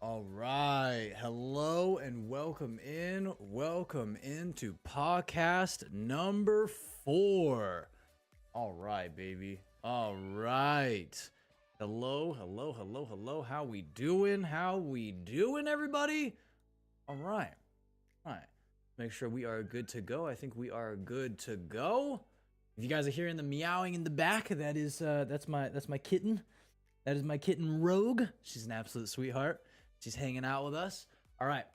All right. Hello and welcome in. Welcome into podcast number 4. All right, baby. All right. Hello. How we doing? Everybody? All right. All right. Make sure we are good to go. I think we are good to go. If you guys are hearing the meowing in the back, that's my kitten. That is my kitten Rogue. She's an absolute sweetheart. She's hanging out with us. All right,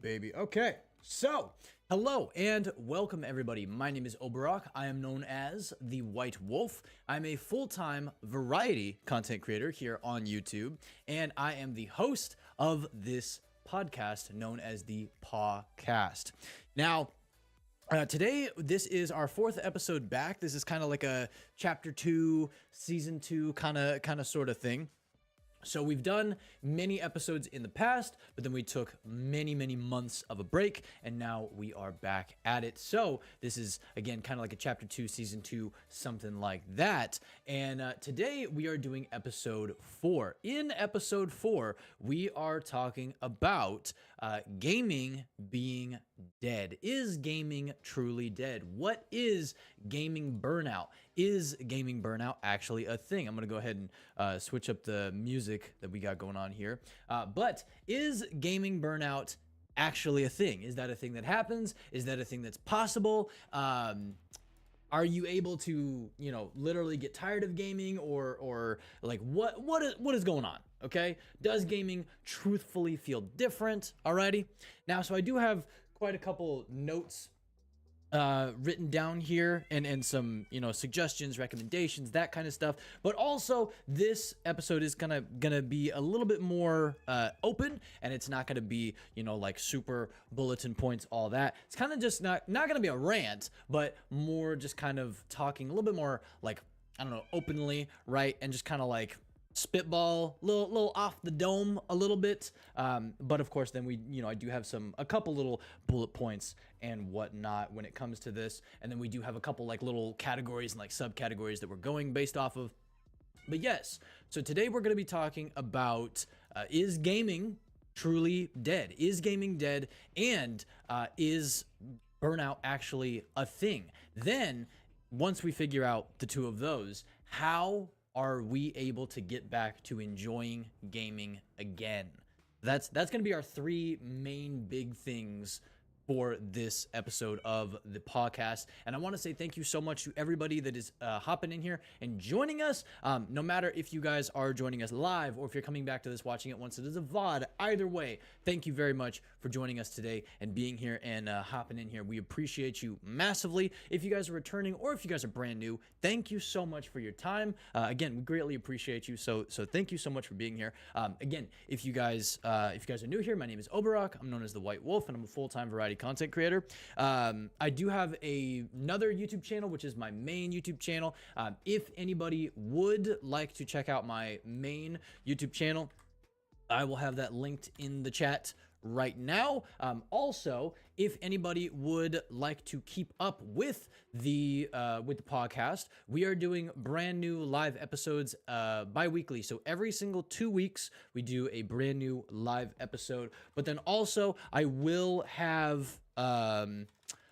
baby. Okay, so hello and welcome everybody. My name is Oberok. I am known as the White Wolf. I'm a full-time variety content creator here on YouTube, and I am the host of this podcast known as the PAWCAST. Now, today, this is our 4th episode back. This is kind of like a chapter 2, season 2 kind of sort of thing. So we've done many episodes in the past, but then we took many months of a break, and now we are back at it. So this is, again, kind of like a chapter 2, season 2, something like that. And today we are doing episode 4. In episode 4, we are talking about gaming being dead. Is gaming truly dead? What is gaming burnout? Is gaming burnout actually a thing? I'm going to go ahead and switch up the music that we got going on here. But is gaming burnout actually a thing? Is that a thing that happens? Is that a thing that's possible? Are you able to, literally get tired of gaming, or like what is going on? Okay. Does gaming truthfully feel different? Alrighty. Now, so I do have quite a couple notes written down here, and some suggestions, recommendations, that kind of stuff. But also, this episode is gonna be a little bit more open, and it's not gonna be like super bulletin points, all that. It's kind of just not gonna be a rant, but more just kind of talking a little bit more like, I don't know, openly, right? And just kind of like spitball, little off the dome a little bit, but of course then I do have a couple little bullet points and whatnot when it comes to this, and then we do have a couple like little categories and like subcategories that we're going based off of. But yes, so today we're going to be talking about is gaming truly dead? Is gaming dead? And is burnout actually a thing? Then once we figure out the two of those, how are we able to get back to enjoying gaming again? That's going to be our 3 main big things for this episode of the podcast. And I want to say thank you so much to everybody that is hopping in here and joining us. No matter if you guys are joining us live or if you're coming back to this, watching it once it is a VOD, either way, thank you very much for joining us today and being here and hopping in here. We appreciate you massively. If you guys are returning or if you guys are brand new, thank you so much for your time. Again, we greatly appreciate you. So thank you so much for being here. Again, if you guys are new here, my name is Oberok. I'm known as the White Wolf, and I'm a full-time variety content creator. I do have another YouTube channel, which is my main YouTube channel. If anybody would like to check out my main YouTube channel, I will have that linked in the chat right now. Also, if anybody would like to keep up with the podcast, we are doing brand new live episodes bi-weekly. So every single 2 weeks, we do a brand new live episode. But then also, I will have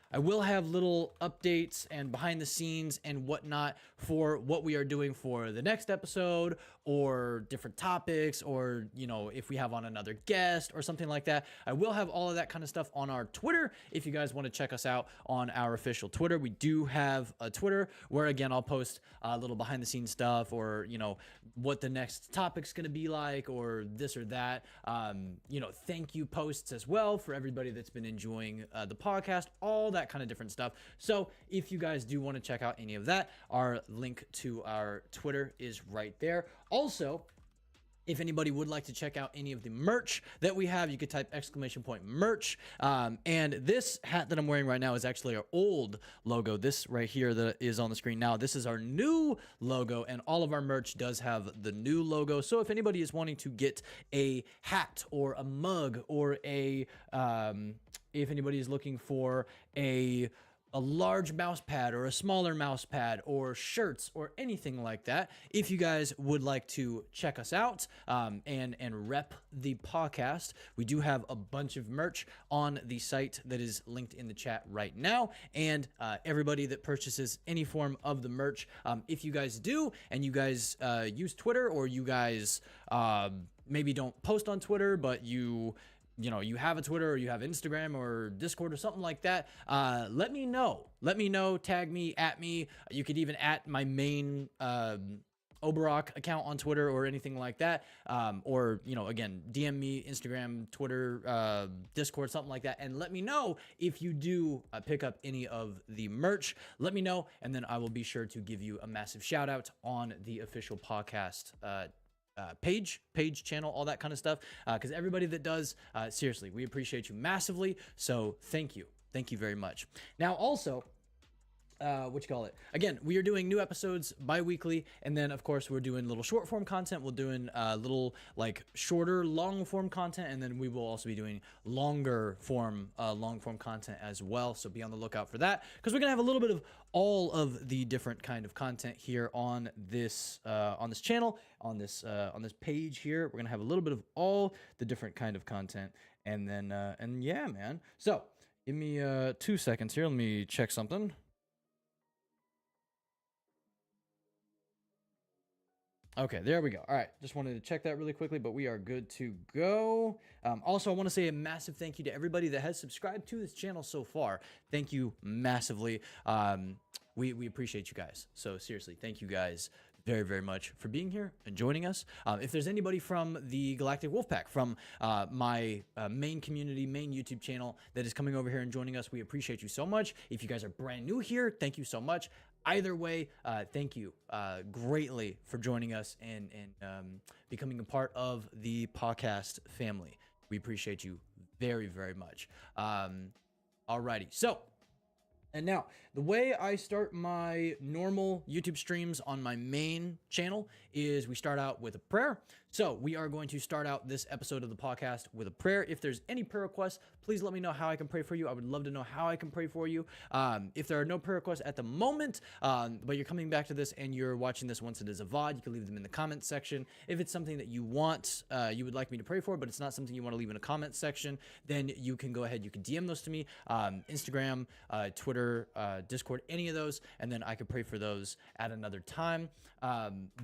little updates and behind the scenes and whatnot for what we are doing for the next episode, or different topics, or, if we have on another guest or something like that. I will have all of that kind of stuff on our Twitter. If you guys want to check us out on our official Twitter, we do have a Twitter where, again, I'll post a little behind the scenes stuff, or, what the next topic's going to be like, or this or that. Thank you posts as well for everybody that's been enjoying the podcast, all that kind of different stuff. So if you guys do want to check out any of that, our link to our Twitter is right there. Also, if anybody would like to check out any of the merch that we have, you could type !merch. And this hat that I'm wearing right now is actually our old logo. This right here that is on the screen now, this is our new logo, and all of our merch does have the new logo. So if anybody is wanting to get a hat or a mug, or if anybody is looking for a a large mouse pad or a smaller mouse pad or shirts or anything like that, if you guys would like to check us out and rep the podcast, we do have a bunch of merch on the site that is linked in the chat right now. And everybody that purchases any form of the merch, if you guys do and you guys use Twitter, or you guys maybe don't post on Twitter, but you have a Twitter or you have Instagram or Discord or something like that, let me know. Tag me, at me. You could even at my main Oberok account on Twitter or anything like that. Or, again, DM me, Instagram, Twitter, Discord, something like that. And let me know if you do pick up any of the merch. Let me know, and then I will be sure to give you a massive shout out on the official podcast page, channel, all that kind of stuff. Because everybody that does, seriously, we appreciate you massively. So thank you very much. Now, also, again, we are doing new episodes bi-weekly, and then of course we're doing little short form content. We're doing little shorter long form content, and then we will also be doing longer form long form content as well. So be on the lookout for that, because we're gonna have a little bit of all of the different kind of content here on this channel, on this page here. We're gonna have a little bit of all the different kind of content, and then and yeah, man. So give me 2 seconds here. Let me check something. Okay, there we go. All right, just wanted to check that really quickly, but we are good to go. Also, I want to say a massive thank you to everybody that has subscribed to this channel so far. Thank you massively. We appreciate you guys. So seriously, thank you guys very, very much for being here and joining us. If there's anybody from the Galactic Wolfpack, from my main community, main YouTube channel that is coming over here and joining us, we appreciate you so much. If you guys are brand new here, thank you so much. Either way, thank you greatly for joining us and becoming a part of the PAWCAST family. We appreciate you very, very much. Alrighty, so, and now, the way I start my normal YouTube streams on my main channel is we start out with a prayer. So we are going to start out this episode of the podcast with a prayer. If there's any prayer requests, please let me know how I can pray for you. I would love to know how I can pray for you. If there are no prayer requests at the moment, but you're coming back to this and you're watching this once it is a VOD, you can leave them in the comments section. If it's something that you want, you would like me to pray for, but it's not something you want to leave in a comment section, then you can go ahead. You can DM those to me, Instagram, Twitter, Discord, any of those, and then I could pray for those at another time.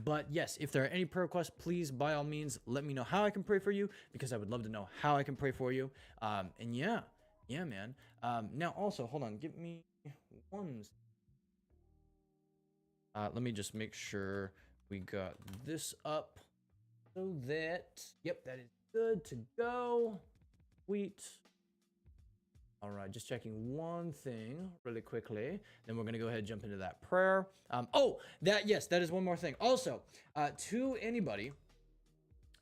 But yes, if there are any prayer requests, please, by all means, let me know how I can pray for you, because I would love to know how I can pray for you. And yeah, man. Now also, hold on, give me one. Let me just make sure we got this up so that, yep, that is good to go. Sweet. All right, just checking one thing really quickly. Then we're gonna go ahead and jump into that prayer. Yes, that is one more thing. Also, to anybody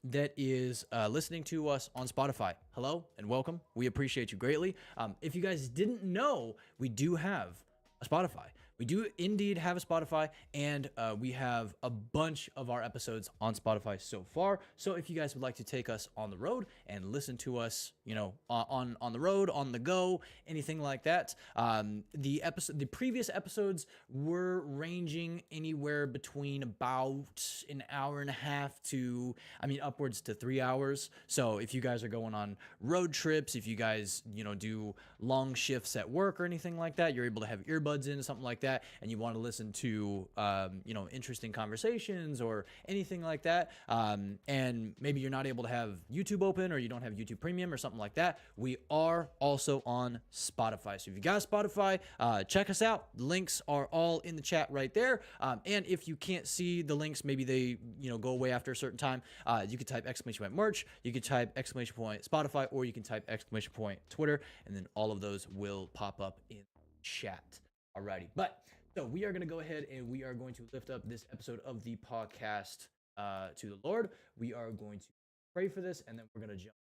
that is listening to us on Spotify, hello and welcome. We appreciate you greatly. If you guys didn't know, we do have a Spotify. We do indeed have a Spotify, and we have a bunch of our episodes on Spotify so far. So if you guys would like to take us on the road and listen to us, on the road, on the go, anything like that, the previous episodes were ranging anywhere between about an hour and a half to, upwards to 3 hours. So if you guys are going on road trips, if you guys, do long shifts at work or anything like that, you're able to have earbuds in, something like that, and you want to listen to interesting conversations or anything like that, and maybe you're not able to have YouTube open, or you don't have YouTube Premium or something like that, we are also on Spotify. So if you got Spotify, check us out. The links are all in the chat right there, and if you can't see the links, maybe they go away after a certain time, you could type !merch, you could type !Spotify, or you can type !Twitter, and then all of those will pop up in chat. Alrighty, but so we are going to go ahead and we are going to lift up this episode of the podcast to the Lord. We are going to pray for this, and then we're going to jump.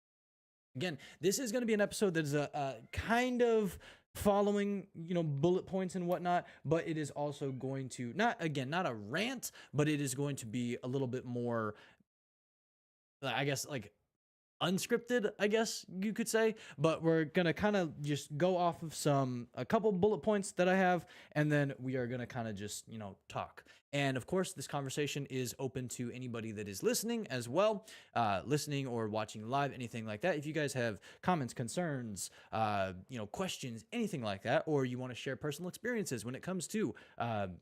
Again, this is going to be an episode that is a kind of following, bullet points and whatnot, but it is also going to, not a rant, but it is going to be a little bit more, I guess, like unscripted, I guess you could say, but we're gonna kind of just go off of a couple bullet points that I have, and then we are gonna kind of just, talk. And of course, this conversation is open to anybody that is listening as well, listening or watching live, anything like that. If you guys have comments, concerns, questions, anything like that, or you want to share personal experiences when it comes to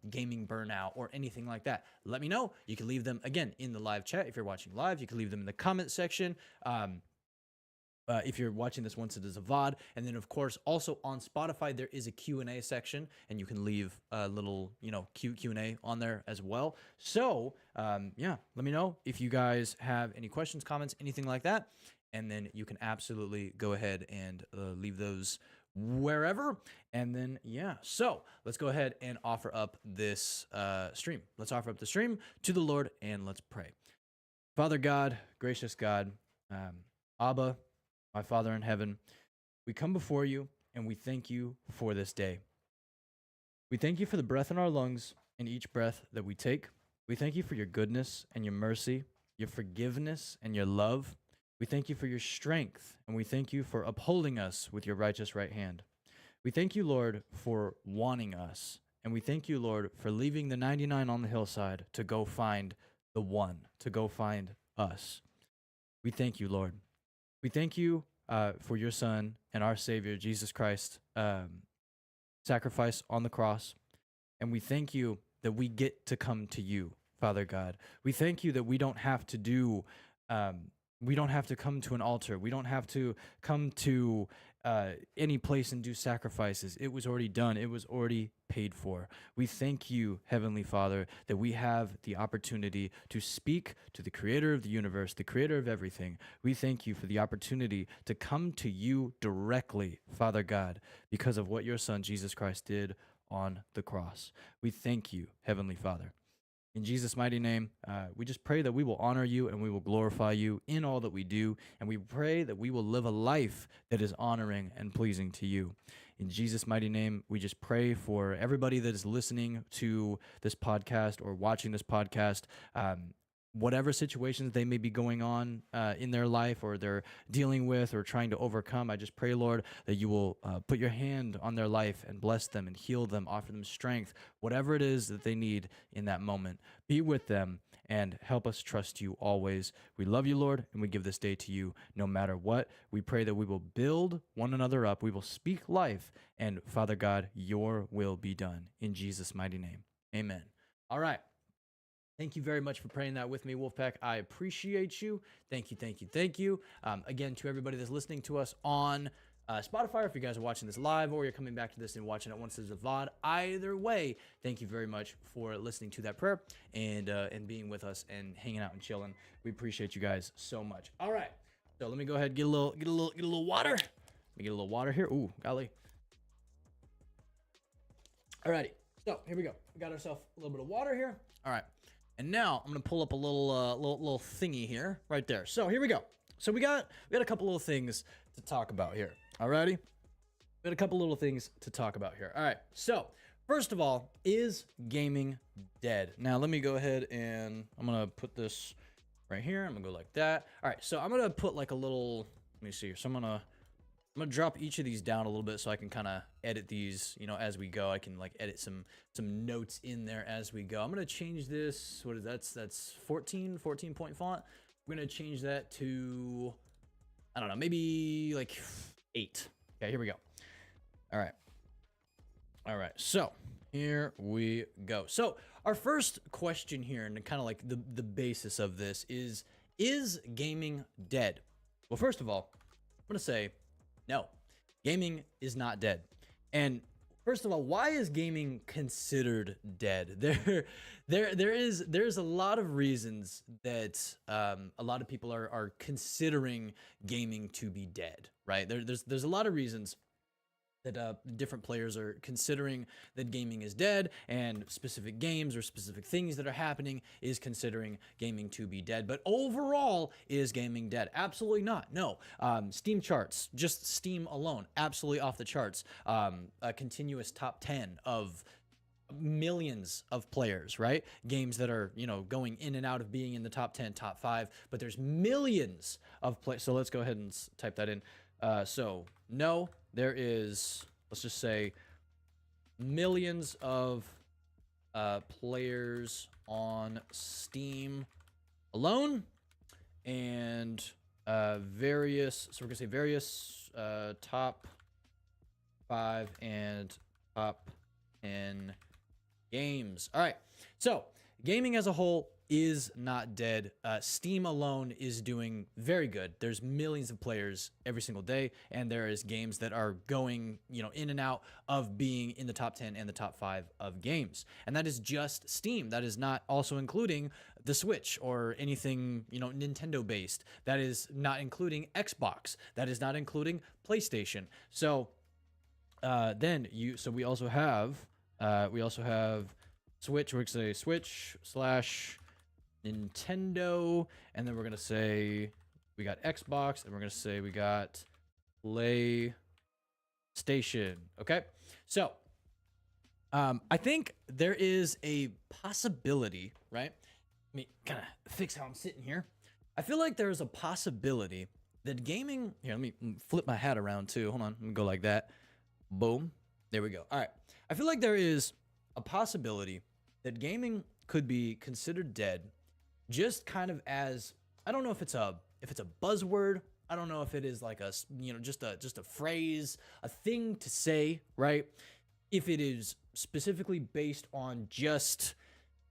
gaming burnout or anything like that, let me know. You can leave them again in the live chat. If you're watching live, you can leave them in the comment section. If you're watching this once it is a VOD. And then, of course, also on Spotify, there is a Q&A section, and you can leave a little, Q&A on there as well. So, let me know if you guys have any questions, comments, anything like that. And then you can absolutely go ahead and leave those wherever. And then, so let's go ahead and offer up this stream. Let's offer up the stream to the Lord, and let's pray. Father God, gracious God, Abba, my Father in heaven, we come before you and we thank you for this day. We thank you for the breath in our lungs and each breath that we take. We thank you for your goodness and your mercy, your forgiveness and your love. We thank you for your strength, and we thank you for upholding us with your righteous right hand. We thank you, Lord, for wanting us, and we thank you, Lord, for leaving the 99 on the hillside to go find the one, to go find us. We thank you, Lord. We thank you for your Son and our Savior, Jesus Christ, sacrifice on the cross. And we thank you that we get to come to you, Father God. We thank you that we don't have to come to an altar. We don't have to come to any place and do sacrifices. It was already done. It was already paid for. We thank you, Heavenly Father, that we have the opportunity to speak to the creator of the universe, the creator of everything. We thank you for the opportunity to come to you directly, Father God, because of what your Son, Jesus Christ, did on the cross. We thank you, Heavenly Father. In Jesus' mighty name, we just pray that we will honor you and we will glorify you in all that we do. And we pray that we will live a life that is honoring and pleasing to you. In Jesus' mighty name, we just pray for everybody that is listening to this podcast or watching this podcast, whatever situations they may be going on in their life or they're dealing with or trying to overcome. I just pray, Lord, that you will put your hand on their life and bless them and heal them, offer them strength, whatever it is that they need in that moment. Be with them and help us trust you always. We love you, Lord, and we give this day to you no matter what. We pray that we will build one another up. We will speak life, and Father God, your will be done. In Jesus' mighty name, amen. All right. Thank you very much for praying that with me, Wolfpack. I appreciate you. Thank you, thank you, thank you. Again, to everybody that's listening to us on Spotify, if you guys are watching this live or you're coming back to this and watching it once there's a VOD, either way, thank you very much for listening to that prayer and being with us and hanging out and chilling. We appreciate you guys so much. All right, so let me go ahead and get a little water. Let me get a little water here. Ooh, golly. Alrighty, so here we go. We got ourselves a little bit of water here. All right. And now I'm gonna pull up a little thingy here, right there. So here we go. So we got a couple little things to talk about here. Alrighty, we got a couple little things to talk about here. All right. So first of all, is gaming dead? Now let me go ahead and I'm gonna put this right here. I'm gonna go like that. All right. So I'm gonna put like a little. Let me see here. So I'm gonna drop each of these down a little bit so I can kind of edit these, as we go. I can like edit some notes in there as we go. I'm going to change this. What is that? That's 14 point font. We're going to change that to, I don't know, maybe like 8. Okay, here we go. All right. All right. So here we go. So our first question here, and kind of like the basis of this is gaming dead? Well, first of all, I'm going to say, no, gaming is not dead. And first of all, why is gaming considered dead? There's a lot of reasons that a lot of people are considering gaming to be dead, right? There's a lot of reasons that different players are considering that gaming is dead, and specific games or specific things that are happening is considering gaming to be dead. But overall, is gaming dead? Absolutely not. No. Steam charts, just Steam alone, absolutely off the charts. A continuous top 10 of millions of players, right? Games that are, going in and out of being in the top 10, top 5, but there's millions of players. So let's go ahead and type that in. So no, there is, let's just say, millions of players on Steam alone, and various, so we're gonna say various top 5 and top 10 games. All right, so gaming as a whole is not dead. Steam alone is doing very good. There's millions of players every single day, and there is games that are going, in and out of being in the top 10 and the top 5 of games. And that is just Steam. That is not also including the Switch or anything, Nintendo based. That is not including Xbox. That is not including PlayStation. So so we also have Switch. We're gonna say Switch / Nintendo, and then we're gonna say we got Xbox, and we're gonna say we got PlayStation. Okay, so I think there is a possibility, right? Let me kind of fix how I'm sitting here. I feel like there's a possibility that gaming. Here, let me flip my hat around too. Hold on, let me go like that. Boom. There we go. All right. I feel like there is a possibility that gaming could be considered dead, just kind of as, I don't know if it's a buzzword. I don't know if it is like a, just a phrase, a thing to say, right? If it is specifically based on just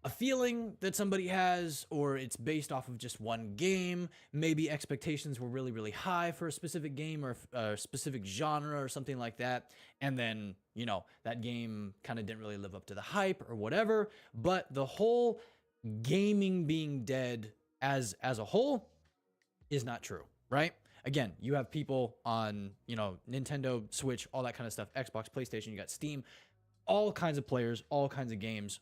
a feeling that somebody has, or it's based off of just one game. Maybe expectations were really, really high for a specific game or a specific genre or something like that. And then, that game kind of didn't really live up to the hype or whatever. But the whole gaming being dead as a whole is not true, right? Again, you have people on, Nintendo, Switch, all that kind of stuff, Xbox, PlayStation, you got Steam, all kinds of players, all kinds of games.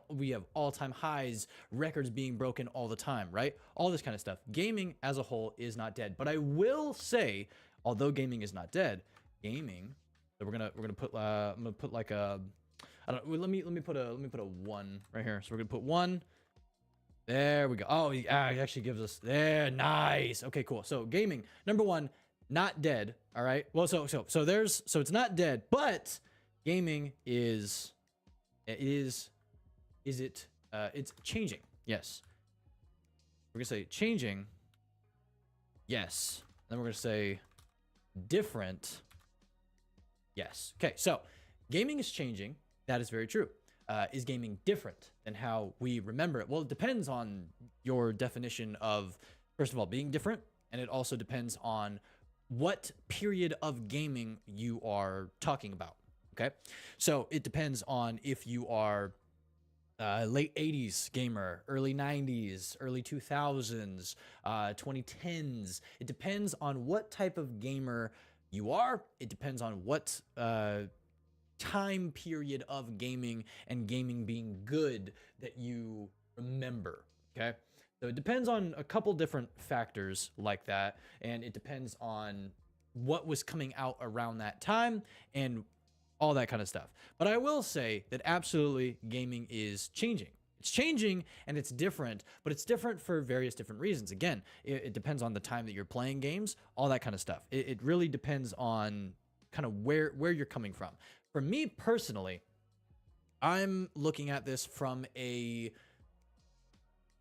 We have all-time highs, records being broken all the time, right? All this kind of stuff. Gaming as a whole is not dead. But I will say, although gaming is not dead, gaming, so we're gonna put I'm gonna put like a, I don't know, let me put a 1 right here. So we're gonna put 1. There we go. Oh, he actually gives us there. Nice. Okay, cool. So gaming, number 1, not dead. All right. Well, so it's not dead, but gaming is it's changing. Yes. We're gonna say changing. Yes. Then we're gonna say different. Yes. Okay, so gaming is changing. That is very true. Is gaming different than how we remember it? Well, it depends on your definition of, first of all, being different, and it also depends on what period of gaming you are talking about. Okay, so it depends on if you are late 80s gamer, early 90s, early 2000s, 2010s. It depends on what type of gamer you are. It depends on what time period of gaming and gaming being good that you remember. Okay, so it depends on a couple different factors like that, and it depends on what was coming out around that time and all that kind of stuff. But I will say that absolutely gaming is changing. It's changing and it's different, but it's different for various different reasons. Again, it depends on the time that you're playing games, all that kind of stuff. It really depends on kind of where you're coming from. For me personally, I'm looking at this from I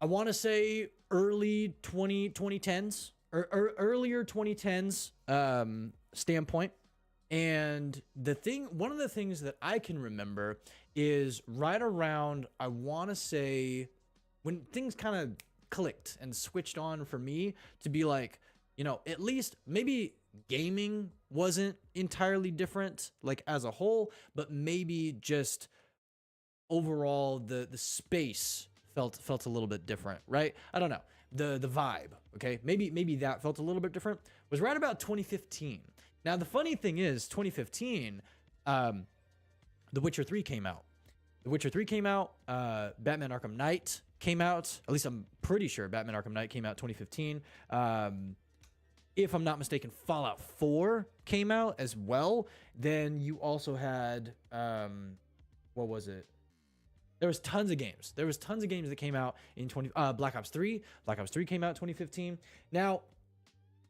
want to say early 2010s or earlier 2010s standpoint. And one of the things that I can remember is right around, I want to say, when things kind of clicked and switched on for me to be like, at least maybe gaming wasn't entirely different, like as a whole, but maybe just overall the space felt a little bit different, right? I don't know. The vibe, okay? Maybe that felt a little bit different. Was right about 2015. Now, the funny thing is, 2015, The Witcher 3 came out. The Witcher 3 came out. Batman Arkham Knight came out. At least I'm pretty sure Batman Arkham Knight came out 2015. If I'm not mistaken, Fallout 4 came out as well. Then you also had, what was it? There was tons of games. There was tons of games that came out in Black Ops 3. Black Ops 3 came out in 2015. Now,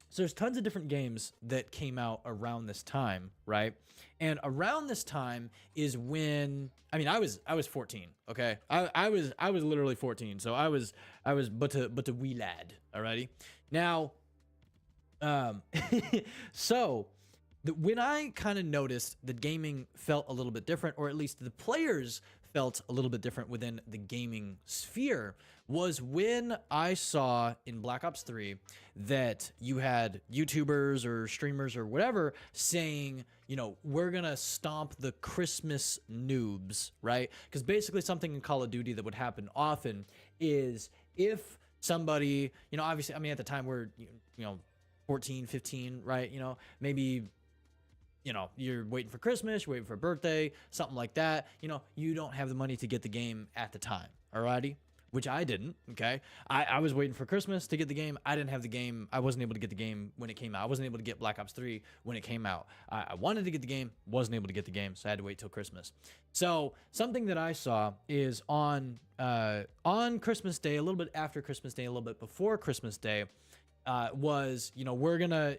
so there's tons of different games that came out around this time, right? And around this time is when, I mean, I was 14, okay? I was literally 14, so I was but a wee lad, alrighty? Now, so when I kind of noticed that gaming felt a little bit different, or at least the players felt a little bit different within the gaming sphere, was when I saw in Black Ops 3 that you had YouTubers or streamers or whatever saying, you know, we're gonna stomp the Christmas noobs, right? Because basically something in Call of Duty that would happen often is if somebody, you know, obviously, I mean, at the time we're, you know, 14, 15, right? You know, maybe, you know, you're waiting for Christmas, you're waiting for a birthday, something like that. You know, you don't have the money to get the game at the time, alrighty? Which I didn't, okay? I was waiting for Christmas to get the game. I didn't have the game. I wasn't able to get the game when it came out. I wasn't able to get Black Ops 3 when it came out. I wanted to get the game, wasn't able to get the game, so I had to wait till Christmas. So something that I saw is on Christmas Day, a little bit after Christmas Day, a little bit before Christmas Day, was, you know, we're gonna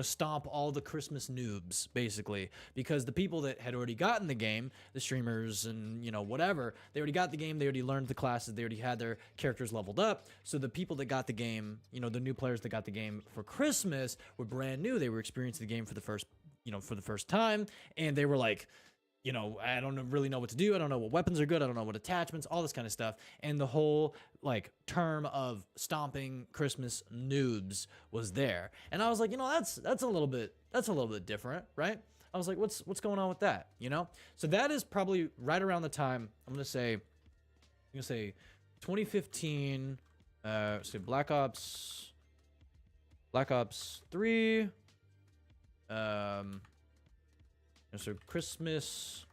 stomp all the Christmas noobs, basically, because the people that had already gotten the game, the streamers and, you know, whatever, they already got the game, they already learned the classes, they already had their characters leveled up. So the people that got the game, you know, the new players that got the game for Christmas were brand new. They were experiencing the game for the first time, and they were like, you know, I don't really know what to do. I don't know what weapons are good. I don't know what attachments, all this kind of stuff. And the whole like term of stomping Christmas noobs was there. And I was like, you know, that's a little bit different, right? I was like, what's going on with that? You know? So that is probably right around the time, I'm gonna say 2015, say Black Ops 3, so Christmas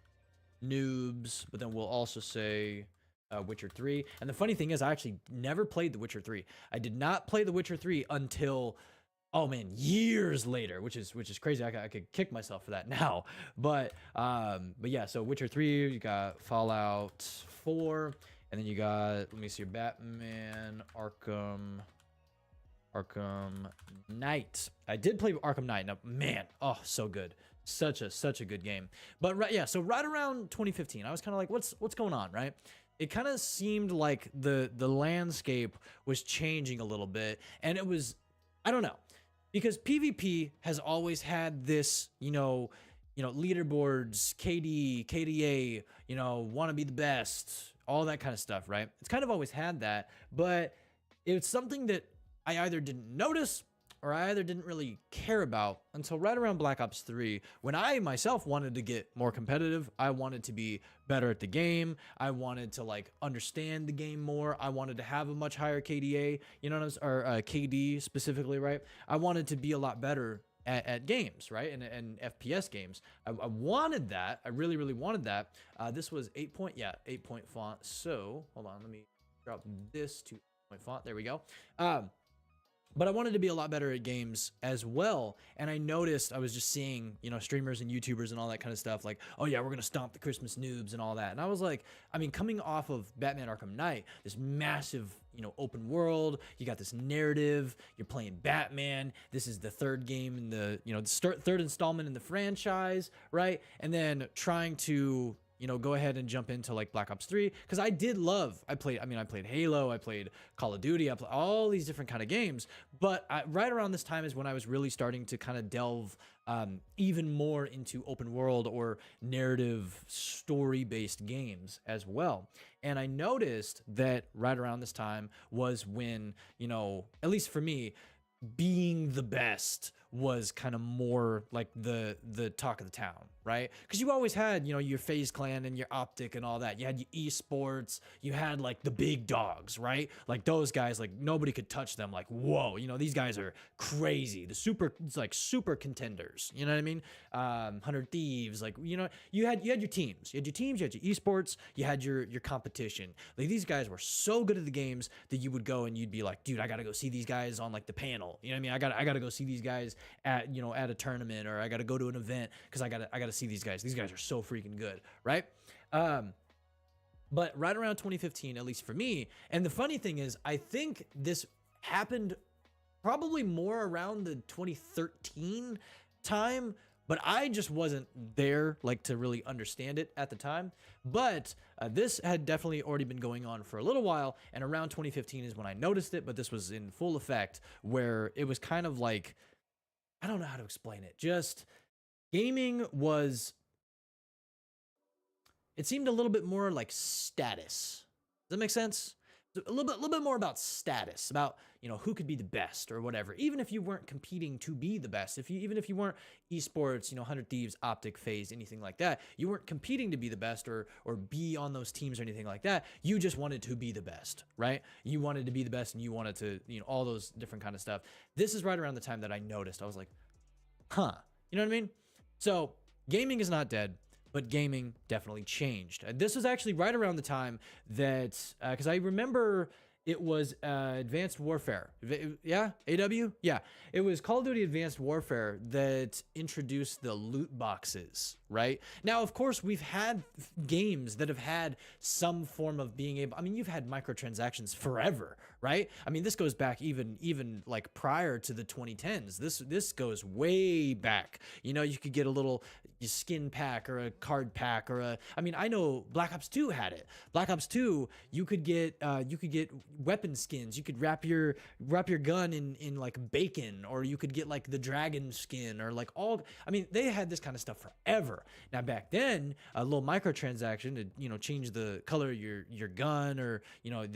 noobs, but then we'll also say Witcher 3. And the funny thing is, I actually never played The Witcher 3. I did not play The Witcher 3 until, oh man, years later, which is crazy. I could kick myself for that now. But yeah, so Witcher 3, you got Fallout 4, and then you got, let me see, Batman, Arkham Knight. I did play Arkham Knight. Now, man, oh, so good. Such a good game. But right, yeah, so right around 2015, I was kind of like, what's going on, right? It kind of seemed like the landscape was changing a little bit, and it was, I don't know, because PvP has always had this, you know, leaderboards, KD, KDA, you know, want to be the best, all that kind of stuff, right? It's kind of always had that, but it's something that I either didn't notice or I either didn't really care about until right around Black Ops 3, when I myself wanted to get more competitive. I wanted to be better at the game. I wanted to like understand the game more. I wanted to have a much higher KDA, you know what I'm saying, or KD specifically, right? I wanted to be a lot better at games, right? And FPS games. I wanted that. I really, really wanted that. This was 8 point font. So hold on, let me drop this to 8 point font. There we go. But I wanted to be a lot better at games as well. And I noticed I was just seeing, you know, streamers and YouTubers and all that kind of stuff like, oh yeah, we're going to stomp the Christmas noobs and all that. And I was like, I mean, coming off of Batman Arkham Knight, this massive, you know, open world, you got this narrative, you're playing Batman. This is the third game in the, you know, the third installment in the franchise, right? And then trying to, you know, go ahead and jump into like Black Ops 3, because I played Halo, I played Call of Duty, I played all these different kind of games, but right around this time is when I was really starting to kind of delve even more into open world or narrative story-based games as well. And I noticed that right around this time was when, you know, at least for me, being the best was kind of more like the talk of the town, right? Because you always had, you know, your FaZe Clan and your Optic and all that. You had your esports, you had like the big dogs, right? Like those guys, like nobody could touch them. Like, whoa, you know, these guys are crazy. It's like super contenders. You know what I mean? 100 Thieves, like, you know, you had your teams, you had your esports, you had your competition. Like these guys were so good at the games that you would go and you'd be like, dude, I gotta go see these guys on like the panel. You know what I mean? I gotta go see these guys at, you know, at a tournament, or I gotta go to an event because I gotta see these guys. These guys are so freaking good, right? But right around 2015, at least for me, and the funny thing is, I think this happened probably more around the 2013 time, but I just wasn't there like to really understand it at the time. But this had definitely already been going on for a little while, and around 2015 is when I noticed it, but this was in full effect, where it was kind of like, I don't know how to explain it. Just gaming was, it seemed a little bit more like status. Does that make sense? A little bit more about status, about, you know, who could be the best or whatever. Even if you weren't competing to be the best, even if you weren't esports, you know, 100 Thieves, Optic, FaZe, anything like that, you weren't competing to be the best or be on those teams or anything like that. You just wanted to be the best, right? You wanted to be the best, and you wanted to, you know, all those different kind of stuff. This is right around the time that I noticed. I was like, huh, you know what I mean? So gaming is not dead, but gaming definitely changed. This was actually right around the time that, because I remember it was Advanced Warfare. Yeah? AW? Yeah. It was Call of Duty Advanced Warfare that introduced the loot boxes, right? Now, of course, we've had games that have had some form of being able, I mean, you've had microtransactions forever, right? I mean, this goes back even like prior to the 2010s. This goes way back. You know, you could get a little skin pack or a card pack or I mean, I know Black Ops 2 had it. Black Ops 2, you could get weapon skins. You could wrap your gun in like bacon, or you could get like the dragon skin, or like all, I mean, they had this kind of stuff forever. Now back then, a little microtransaction to, you know, change the color of your gun, or, you know,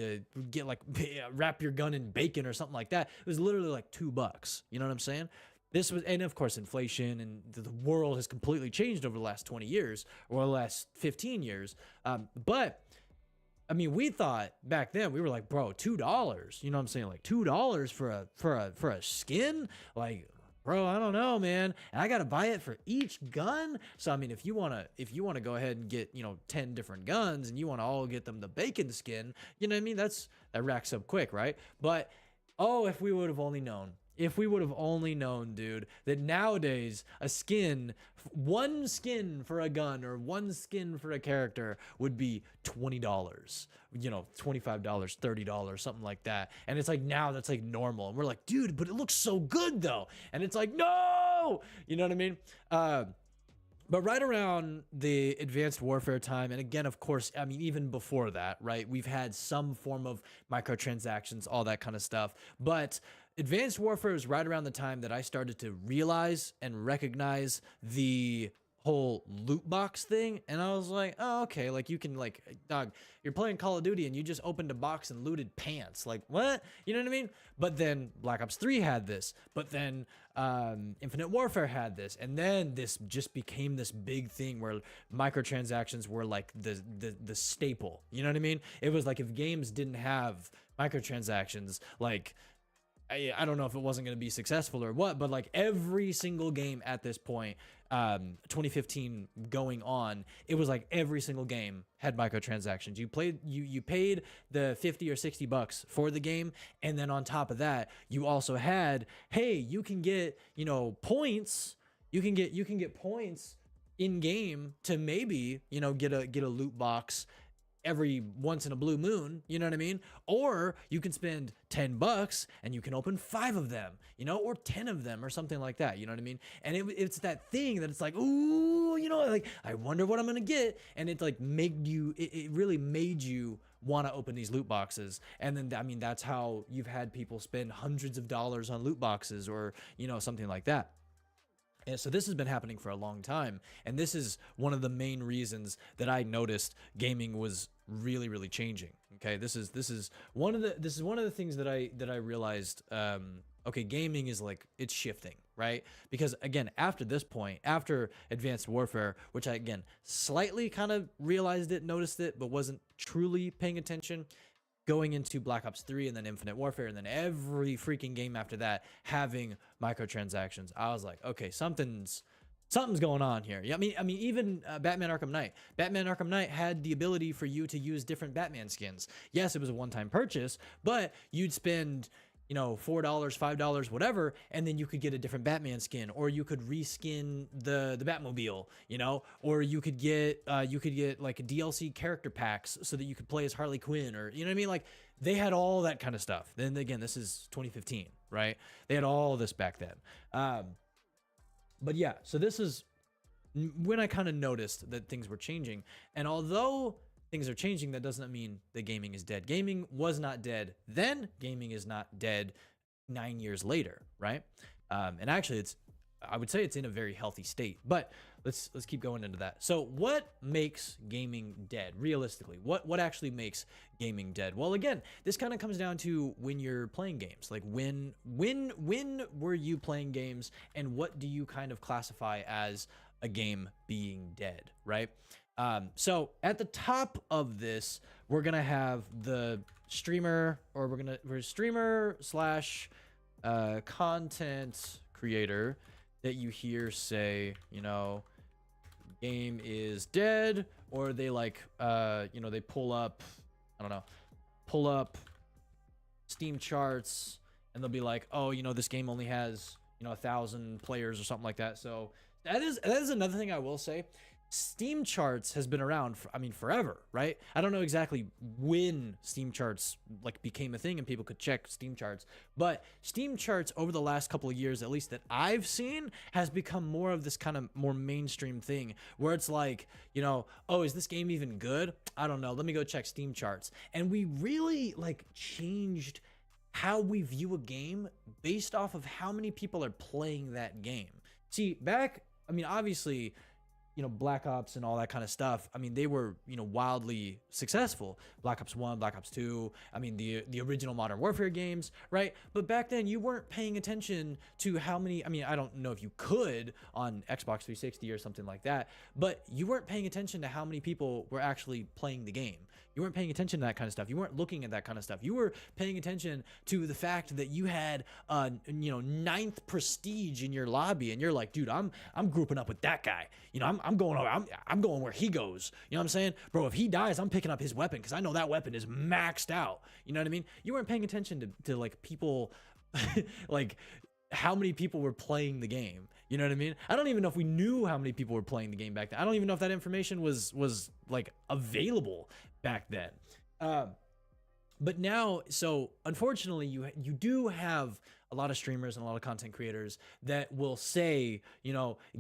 get like wrap your gun in bacon or something like that. It was literally like $2. You know what I'm saying? This was, and of course, inflation and the world has completely changed over the last 20 years or the last 15 years. But I mean, we thought back then, we were like, bro, $2. You know what I'm saying? Like $2 for a skin? Like, bro, I don't know, man. And I got to buy it for each gun. So, I mean, if you want to go ahead and get, you know, 10 different guns and you want to all get them the bacon skin, you know what I mean? That racks up quick, right? But, oh, if we would have only known. If we would have only known, dude, that nowadays a skin, one skin for a gun or one skin for a character would be $20, you know, $25, $30, something like that. And it's like, now that's like normal. And we're like, dude, but it looks so good though. And it's like, no, you know what I mean? But right around the Advanced Warfare time, and again, of course, I mean, even before that, right, we've had some form of microtransactions, all that kind of stuff. But Advanced Warfare is right around the time that I started to realize and recognize the whole loot box thing. And I was like, oh, okay, like you can, like, dog, you're playing Call of Duty and you just opened a box and looted pants. Like, what? You know what I mean? But then Black Ops 3 had this, but then Infinite Warfare had this, and then this just became this big thing where microtransactions were like the staple. You know what I mean? It was like, if games didn't have microtransactions, like, I don't know if it wasn't going to be successful or what, but like every single game at this point, 2015 going on, it was like every single game had microtransactions. You paid the 50 or $60 for the game, and then on top of that, you also had, hey, you can get, you know, points. You can get points in game to maybe, you know, get a loot box every once in a blue moon, you know what I mean? Or you can spend $10 and you can open 5 of them, you know, or 10 of them or something like that, you know what I mean? And it's that thing that it's like, ooh, you know, like, I wonder what I'm gonna get. And it like it really made you want to open these loot boxes. And then, I mean, that's how you've had people spend hundreds of dollars on loot boxes, or, you know, something like that. And so this has been happening for a long time, and this is one of the main reasons that I noticed gaming was really, really changing. Okay, this is one of the things that I realized. Okay, gaming is like, it's shifting, right? Because again, after this point, after Advanced Warfare, which I again slightly kind of realized it, noticed it, but wasn't truly paying attention, going into Black Ops 3 and then Infinite Warfare, and then every freaking game after that having microtransactions, I was like, okay, something's going on here. Yeah, I mean, even Batman Arkham Knight. Batman Arkham Knight had the ability for you to use different Batman skins. Yes, it was a one-time purchase, but you'd spend $4, $5, whatever, and then you could get a different Batman skin, or you could reskin the Batmobile, or you could get like DLC character packs so that you could play as Harley Quinn, or you know what I mean? Like they had all that kind of stuff. Then again, this is 2015, right? They had all this back then. But yeah, so this is when I kind of noticed that things were changing. And although things are changing, that doesn't mean that gaming is dead. Gaming was not dead then. Gaming is not dead 9 years later, right? And actually, I would say it's in a very healthy state. But let's keep going into that. So, what makes gaming dead? Realistically, what actually makes gaming dead? Well, again, this kind of comes down to when you're playing games. Like when were you playing games, and what do you kind of classify as a game being dead, right? So at the top of this, we're gonna have the streamer, or we're streamer slash content creator that you hear say, game is dead, or they like, they pull up Steam charts, and they'll be like, oh, this game only has 1,000 players or something like that. So that is another thing I will say. Steam charts has been around forever, right? I don't know exactly when Steam charts like became a thing and people could check Steam charts, but Steam charts over the last couple of years, at least that I've seen, has become more of this kind of more mainstream thing where it's like, oh, is this game even good? I don't know. Let me go check Steam charts. And we really like changed how we view a game based off of how many people are playing that game. See, obviously, Black Ops and all that kind of stuff, they were, wildly successful. Black Ops 1, Black Ops 2, the original Modern Warfare games, right? But back then, you weren't paying attention to how many, I don't know if you could on Xbox 360 or something like that, but you weren't paying attention to how many people were actually playing the game. You weren't paying attention to that kind of stuff. You weren't looking at that kind of stuff. You were paying attention to the fact that you had, 9th prestige in your lobby, and you're like, dude, I'm grouping up with that guy. I'm going over. I'm going where he goes. You know what I'm saying, bro? If he dies, I'm picking up his weapon because I know that weapon is maxed out. You know what I mean? You weren't paying attention to like people, like how many people were playing the game. You know what I mean? I don't even know if we knew how many people were playing the game back then. I don't even know if that information was like available back then. But now, so unfortunately, you do have a lot of streamers and a lot of content creators that will say,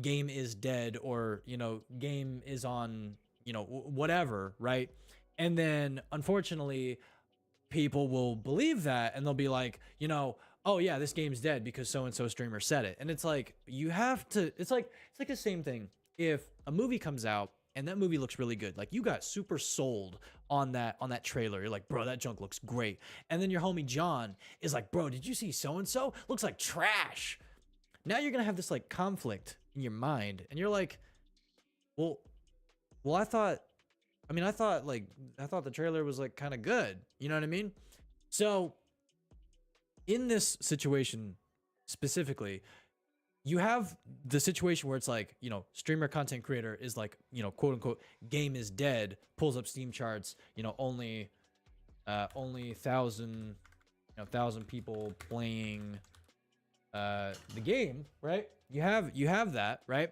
game is dead, or, game is on, whatever, right? And then unfortunately, people will believe that, and they'll be like, oh yeah, this game's dead because so-and-so streamer said it. And it's like, it's like the same thing. If a movie comes out and that movie looks really good, like you got super sold on that trailer. You're like, bro, that junk looks great. And then your homie John is like, bro, did you see so-and-so? Looks like trash. Now you're going to have this like conflict in your mind. And you're like, well, I thought the trailer was like kind of good. You know what I mean? So in this situation specifically, you have the situation where it's like, streamer content creator is like, quote unquote, game is dead, pulls up Steam charts, only 1,000 people playing the game, right? You have that, right?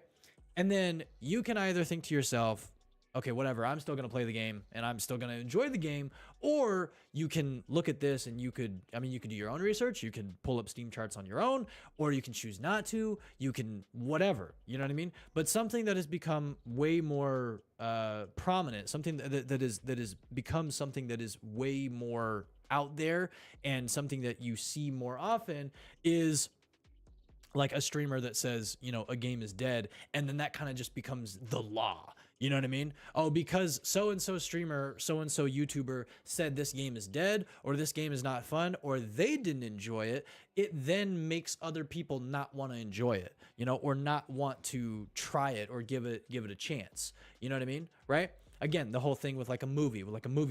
And then you can either think to yourself, okay, whatever, I'm still going to play the game and I'm still going to enjoy the game. Or you can look at this and you could do your own research. You can pull up Steam charts on your own, or you can choose not to. You can whatever, you know what I mean? But something that has become way more prominent, something that is become something that is way more out there, and something that you see more often is like a streamer that says, a game is dead, and then that kind of just becomes the law. You know what I mean? Oh, because so-and-so streamer, so-and-so YouTuber said this game is dead, or this game is not fun, or they didn't enjoy it, it then makes other people not want to enjoy it, or not want to try it or give it a chance. You know what I mean? Right? Again, the whole thing with like a movie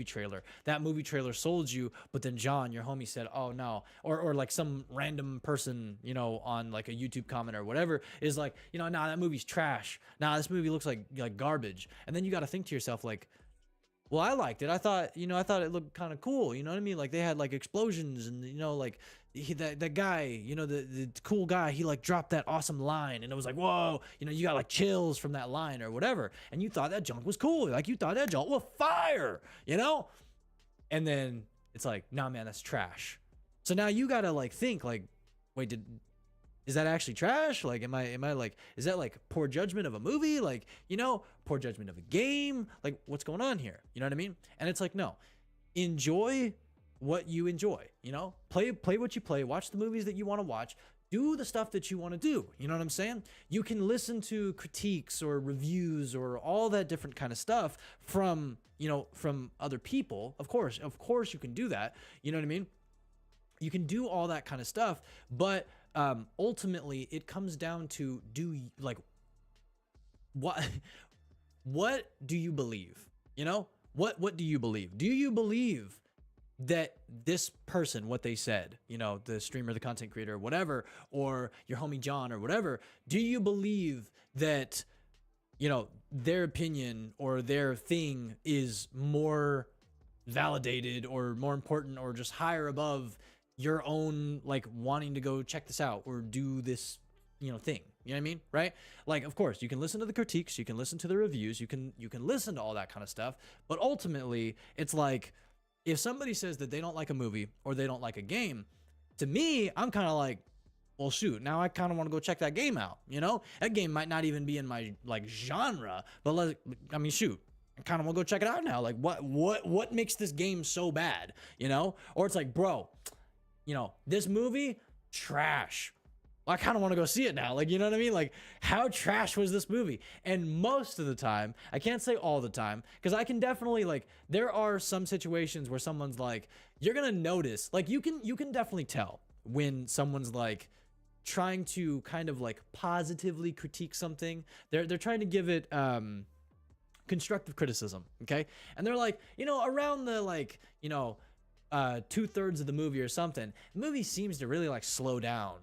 trailer. That movie trailer sold you, but then John, your homie, said, oh no. Or like some random person, on like a YouTube comment or whatever is like, nah, that movie's trash. Nah, this movie looks like garbage. And then you got to think to yourself like, well, I liked it. I thought, I thought it looked kind of cool. You know what I mean? Like they had like explosions and, like that guy, the cool guy, he like dropped that awesome line and it was like, whoa, you got like chills from that line or whatever. And you thought that junk was cool. Like you thought that junk was fire, And then it's like, nah, man, that's trash. So now you got to like think like, wait, is that actually trash? Like, am I like, is that like poor judgment of a movie? Like, poor judgment of a game? Like, what's going on here? You know what I mean? And it's like, no, enjoy what you enjoy, play what you play, watch the movies that you want to watch, do the stuff that you want to do. You know what I'm saying? You can listen to critiques or reviews or all that different kind of stuff from other people. Of course you can do that. You know what I mean? You can do all that kind of stuff, but ultimately it comes down to what do you believe? What do you believe? Do you believe that this person, what they said, the streamer, the content creator, whatever, or your homie John or whatever, do you believe that, their opinion or their thing is more validated or more important or just higher above your own, like, wanting to go check this out or do this, thing? You know what I mean? Right? Like, of course, you can listen to the critiques, you can listen to the reviews, you can listen to all that kind of stuff, but ultimately, it's like, if somebody says that they don't like a movie or they don't like a game, to me, I'm kind of like, well, shoot, now I kind of want to go check that game out. That game might not even be in my like genre, but shoot, I kind of want to go check it out now. Like, what makes this game so bad? Or it's like, bro, this movie, trash. I kind of want to go see it now. Like, you know what I mean? Like, how trash was this movie? And most of the time, I can't say all the time, because I can definitely, like, there are some situations where someone's like, you're going to notice, like, you can definitely tell when someone's like trying to kind of like positively critique something. They're trying to give it, constructive criticism. Okay. And they're like, around the, like, 2/3 of the movie or something, the movie seems to really like slow down,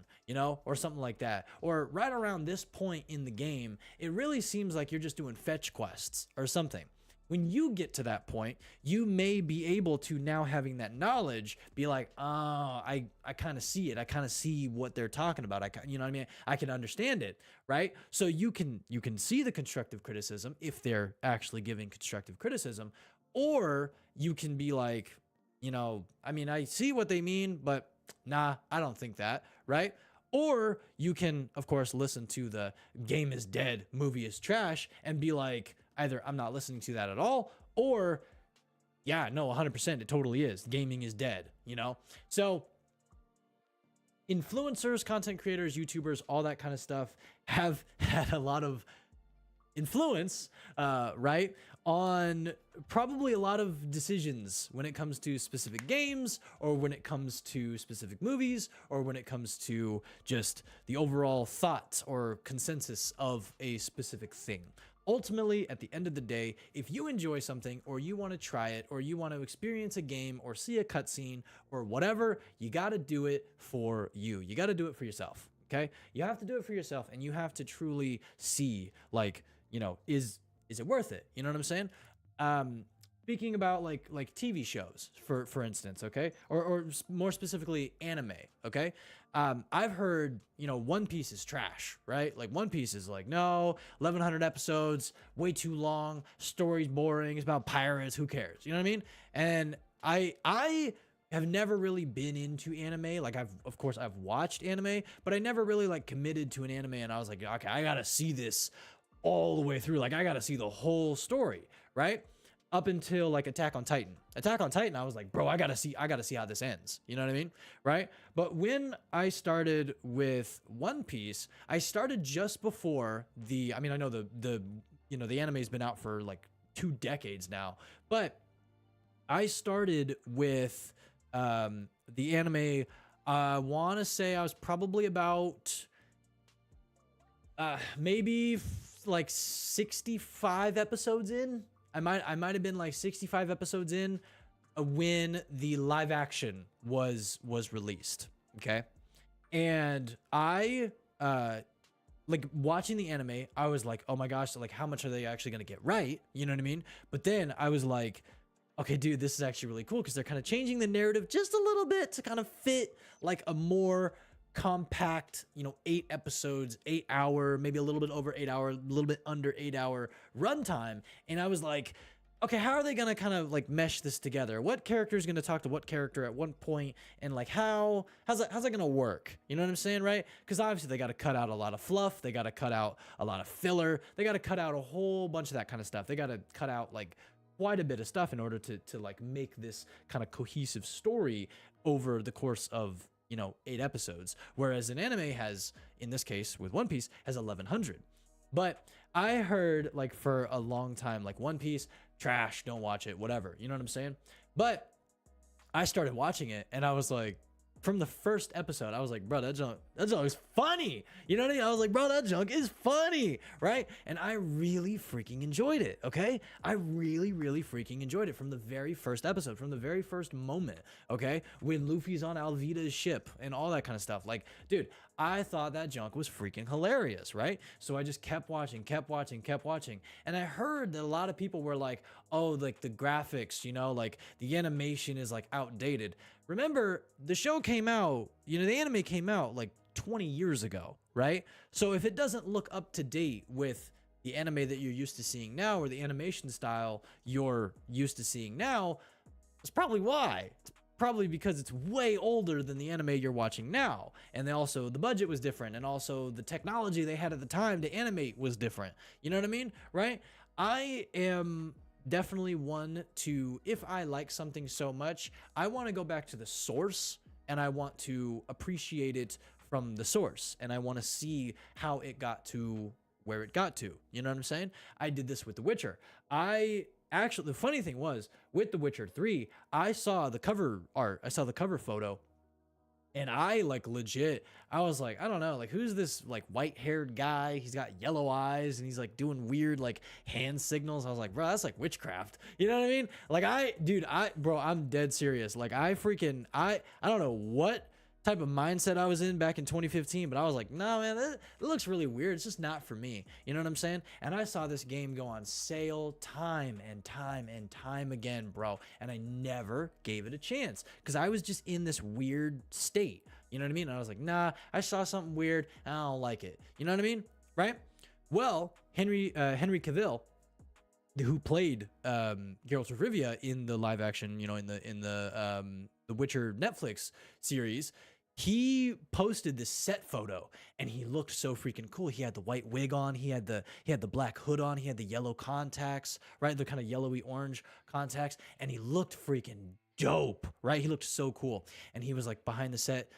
or something like that. Or right around this point in the game, it really seems like you're just doing fetch quests or something. When you get to that point, you may be able to, now having that knowledge, be like, oh, I kind of see it. I kind of see what they're talking about. You know what I mean? I can understand it, right? So you can see the constructive criticism if they're actually giving constructive criticism, or you can be like, I see what they mean, but nah, I don't think that, right? Or you can, of course, listen to the game is dead, movie is trash, and be like, either I'm not listening to that at all, or yeah, no, 100%, it totally is. Gaming is dead, So influencers, content creators, YouTubers, all that kind of stuff have had a lot of influence, right, on probably a lot of decisions when it comes to specific games, or when it comes to specific movies, or when it comes to just the overall thought or consensus of a specific thing. Ultimately, at the end of the day, if you enjoy something, or you want to try it, or you want to experience a game or see a cutscene or whatever, you got to do it for you. You got to do it for yourself. Okay. You have to do it for yourself, and you have to truly see, like, is it worth it? You know what I'm saying? Speaking about like TV shows, for instance, okay? Or more specifically, anime, okay? I've heard, One Piece is trash, right? Like, One Piece is like, no, 1,100 episodes, way too long, story's boring, it's about pirates, who cares? You know what I mean? And I have never really been into anime. Like, of course I've watched anime, but I never really like committed to an anime and I was like, okay, I gotta see this all the way through. Like, I gotta see the whole story, right? Up until like Attack on Titan. Attack on Titan, I was like, bro, I gotta see how this ends. You know what I mean? Right? But when I started with One Piece, I started just before I know the anime's been out for like 2 decades now, but I started with the anime. I want to say I was probably about maybe like 65 episodes in. I might have been like 65 episodes in when the live action was released. Okay. And I like watching the anime, I was like, oh my gosh, like how much are they actually going to get right? You know what I mean? But then I was like, okay, dude, this is actually really cool because they're kind of changing the narrative just a little bit to kind of fit like a more compact, 8 episodes, 8 hour, maybe a little bit over 8 hour, a little bit under 8 hour runtime. And I was like, okay, how are they gonna kind of like mesh this together? What character is gonna talk to what character at one point, and like how's that gonna work? You know what I'm saying, right? Because obviously they got to cut out a lot of fluff, they got to cut out a lot of filler, they got to cut out a whole bunch of that kind of stuff. They got to cut out like quite a bit of stuff in order to like make this kind of cohesive story over the course of 8 episodes, whereas an anime has, in this case with One Piece, has 1100. But I heard like for a long time, like One Piece trash, don't watch it, whatever, you know what I'm saying? But I started watching it and I was like, from the first episode, I was like, bro, that junk is funny. You know what I mean? I was like, bro, that junk is funny, right? And I really freaking enjoyed it, okay? I really, really freaking enjoyed it from the very first episode, from the very first moment, okay? When Luffy's on Alvida's ship and all that kind of stuff. Like, dude, I thought that junk was freaking hilarious, right? So I just kept watching. And I heard that a lot of people were like, oh, like the graphics, like the animation is like outdated. Remember, the show came out, the anime came out like 20 years ago, right? So if it doesn't look up to date with the anime that you're used to seeing now, or the animation style you're used to seeing now, that's probably why. It's probably because it's way older than the anime you're watching now. And the budget was different, and also the technology they had at the time to animate was different. You know what I mean? Right? I am definitely one to, if I like something so much, I want to go back to the source and I want to appreciate it from the source, and I want to see how it got to where it got to. You know what I'm saying? I did this with The Witcher. The funny thing was, with The Witcher 3, I saw the cover art, I saw the cover photo, and I like legit, I was like, I don't know, like who's this like white haired guy? He's got yellow eyes and he's like doing weird like hand signals. I was like, bro, that's like witchcraft. You know what I mean? Like I'm dead serious. Like I don't know what type of mindset I was in back in 2015, but I was like, no, man, that looks really weird. It's just not for me. You know what I'm saying? And I saw this game go on sale time and time again, bro. And I never gave it a chance because I was just in this weird state. You know what I mean? And I was like, nah, I saw something weird. I don't like it. You know what I mean? Right? Well, Henry Cavill, who played Geralt of Rivia in the live action, in the Witcher Netflix series, he posted this set photo and he looked so freaking cool. He had the white wig on, he had the black hood on, he had the yellow contacts, right? The kind of yellowy orange contacts, and he looked freaking dope, right? He looked so cool. And he was like behind the set,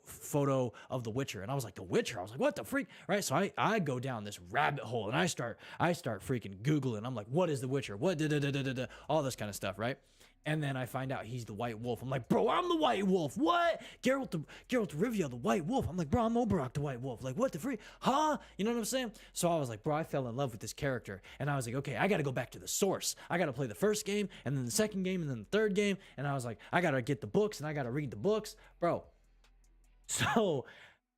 photo of The Witcher. And I was like, The Witcher? I was like, what the freak? Right? So I go down this rabbit hole and I start freaking Googling. I'm like, what is The Witcher? What all this kind of stuff, right? And then I find out he's the White Wolf. I'm like, bro, I'm the White Wolf. What? Geralt of Rivia, the White Wolf. I'm like, bro, I'm Oberok, the White Wolf. Like, what the freak? Huh? You know what I'm saying? So I was like, bro, I fell in love with this character. And I was like, okay, I got to go back to the source. I got to play the first game, and then the second game, and then the third game. And I was like, I got to get the books, and I got to read the books. Bro. So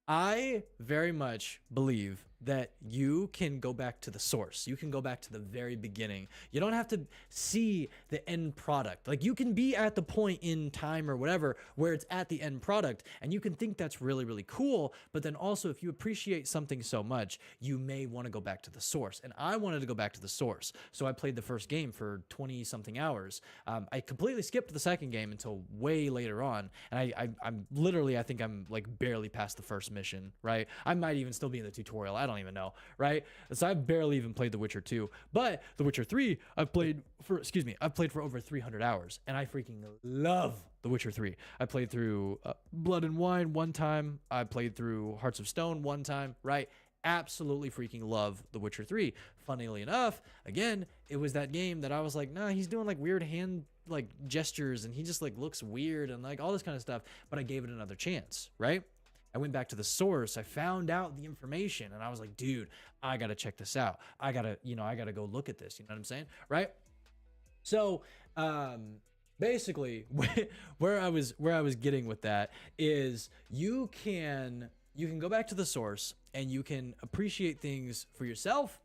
I very much believe that you can go back to the source. You can go back to the very beginning. You don't have to see the end product. Like, you can be at the point in time or whatever where it's at the end product, and you can think that's really, really cool. But then also, if you appreciate something so much, you may want to go back to the source. And I wanted to go back to the source. So I played the first game for 20 something hours. I completely skipped the second game until way later on. And I'm literally, I think I'm like barely past the first mission, right? I might even still be in the tutorial. I don't even know, right? So I've barely even played The Witcher 2, but The Witcher 3 I've played for over 300 hours, and I freaking love The Witcher 3. I played through Blood and Wine one time. I played through Hearts of Stone one time, right? Absolutely freaking love The Witcher 3. Funnily enough, again, it was that game that I was like, nah, he's doing like weird hand like gestures, and he just like looks weird and like all this kind of stuff, but I gave it another chance, right? I went back to the source. I found out the information, and I was like, dude, I got to check this out. I got to go look at this. You know what I'm saying? Right? So, basically where I was getting with that is you can go back to the source and you can appreciate things for yourself.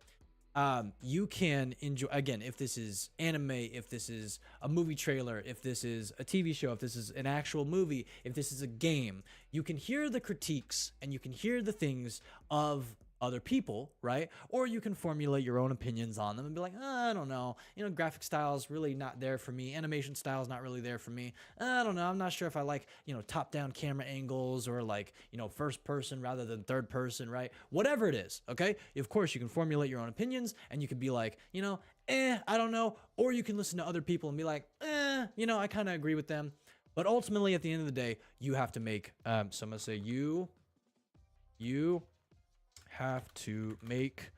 you can enjoy, again, if this is anime, if this is a movie trailer, if this is a TV show, if this is an actual movie, if this is a game, you can hear the critiques and you can hear the things of other people, right? Or you can formulate your own opinions on them and be like, I don't know, graphic style is really not there for me. Animation style is not really there for me. I don't know. I'm not sure if I like, top down camera angles or like, first person rather than third person, right? Whatever it is. Okay. Of course you can formulate your own opinions and you could be like, I don't know. Or you can listen to other people and be like, I kind of agree with them. But ultimately at the end of the day, you have to make, so I'm going to say you have to make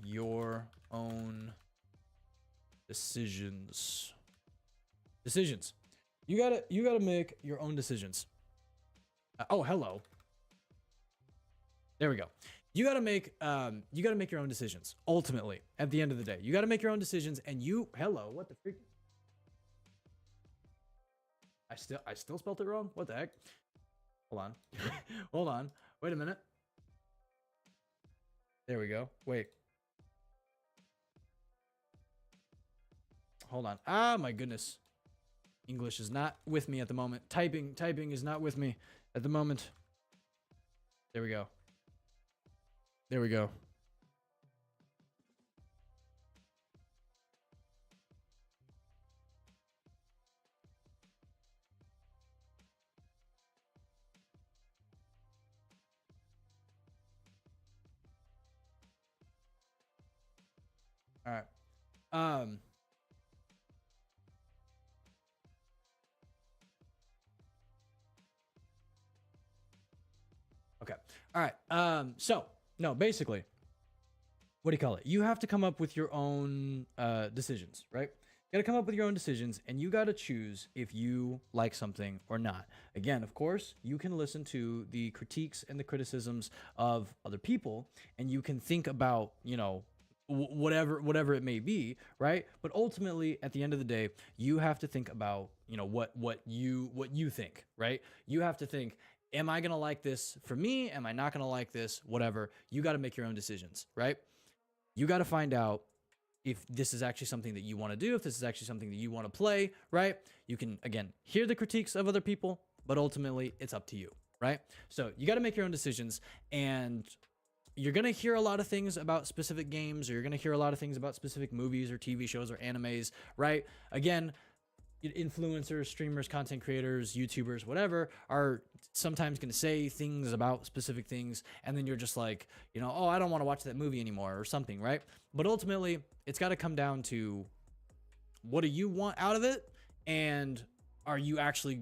your own decisions. You gotta make your own decisions. Oh, hello. There we go. You gotta make your own decisions. Ultimately, at the end of the day, you gotta make your own decisions. And hello, what the freak? I still spelled it wrong. What the heck? Hold on. Hold on. Wait a minute. There we go. Wait. Hold on. Ah, my goodness. English is not with me at the moment. Typing is not with me at the moment. There we go. There we go. All right. Okay. All right. So no, basically, what do you call it? You have to come up with your own decisions, right? You got to come up with your own decisions, and you got to choose if you like something or not. Again, of course, you can listen to the critiques and the criticisms of other people, and you can think about, whatever it may be, right? But ultimately, at the end of the day, you have to think about, what you think, right? You have to think, am I gonna like this for me? Am I not gonna like this? Whatever. You got to make your own decisions, right? You got to find out if this is actually something that you want to do, if this is actually something that you want to play, right? You can, again, hear the critiques of other people, but ultimately it's up to you, right? So you got to make your own decisions, and you're going to hear a lot of things about specific games, or you're going to hear a lot of things about specific movies or TV shows or animes, right? Again, influencers, streamers, content creators, YouTubers, whatever, are sometimes going to say things about specific things, and then you're just like, oh, I don't want to watch that movie anymore or something, right? But ultimately, it's got to come down to, what do you want out of it? And are you actually,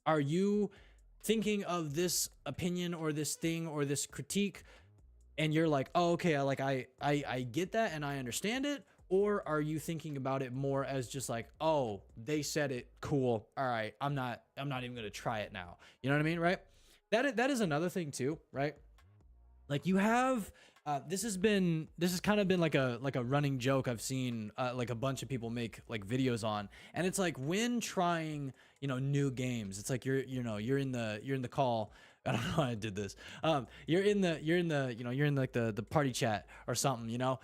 are you thinking of this opinion or this thing or this critique, and you're like, oh, okay, I get that and I understand it? Or are you thinking about it more as just like, oh, they said it, cool, all right, I'm not even gonna try it now. You know what I mean, right? That is another thing too, right? Like you have, this has kind of been like a running joke I've seen like a bunch of people make like videos on, and it's like when trying new games, it's like you're in the call. I don't know how I did this. You're in like the party chat or something,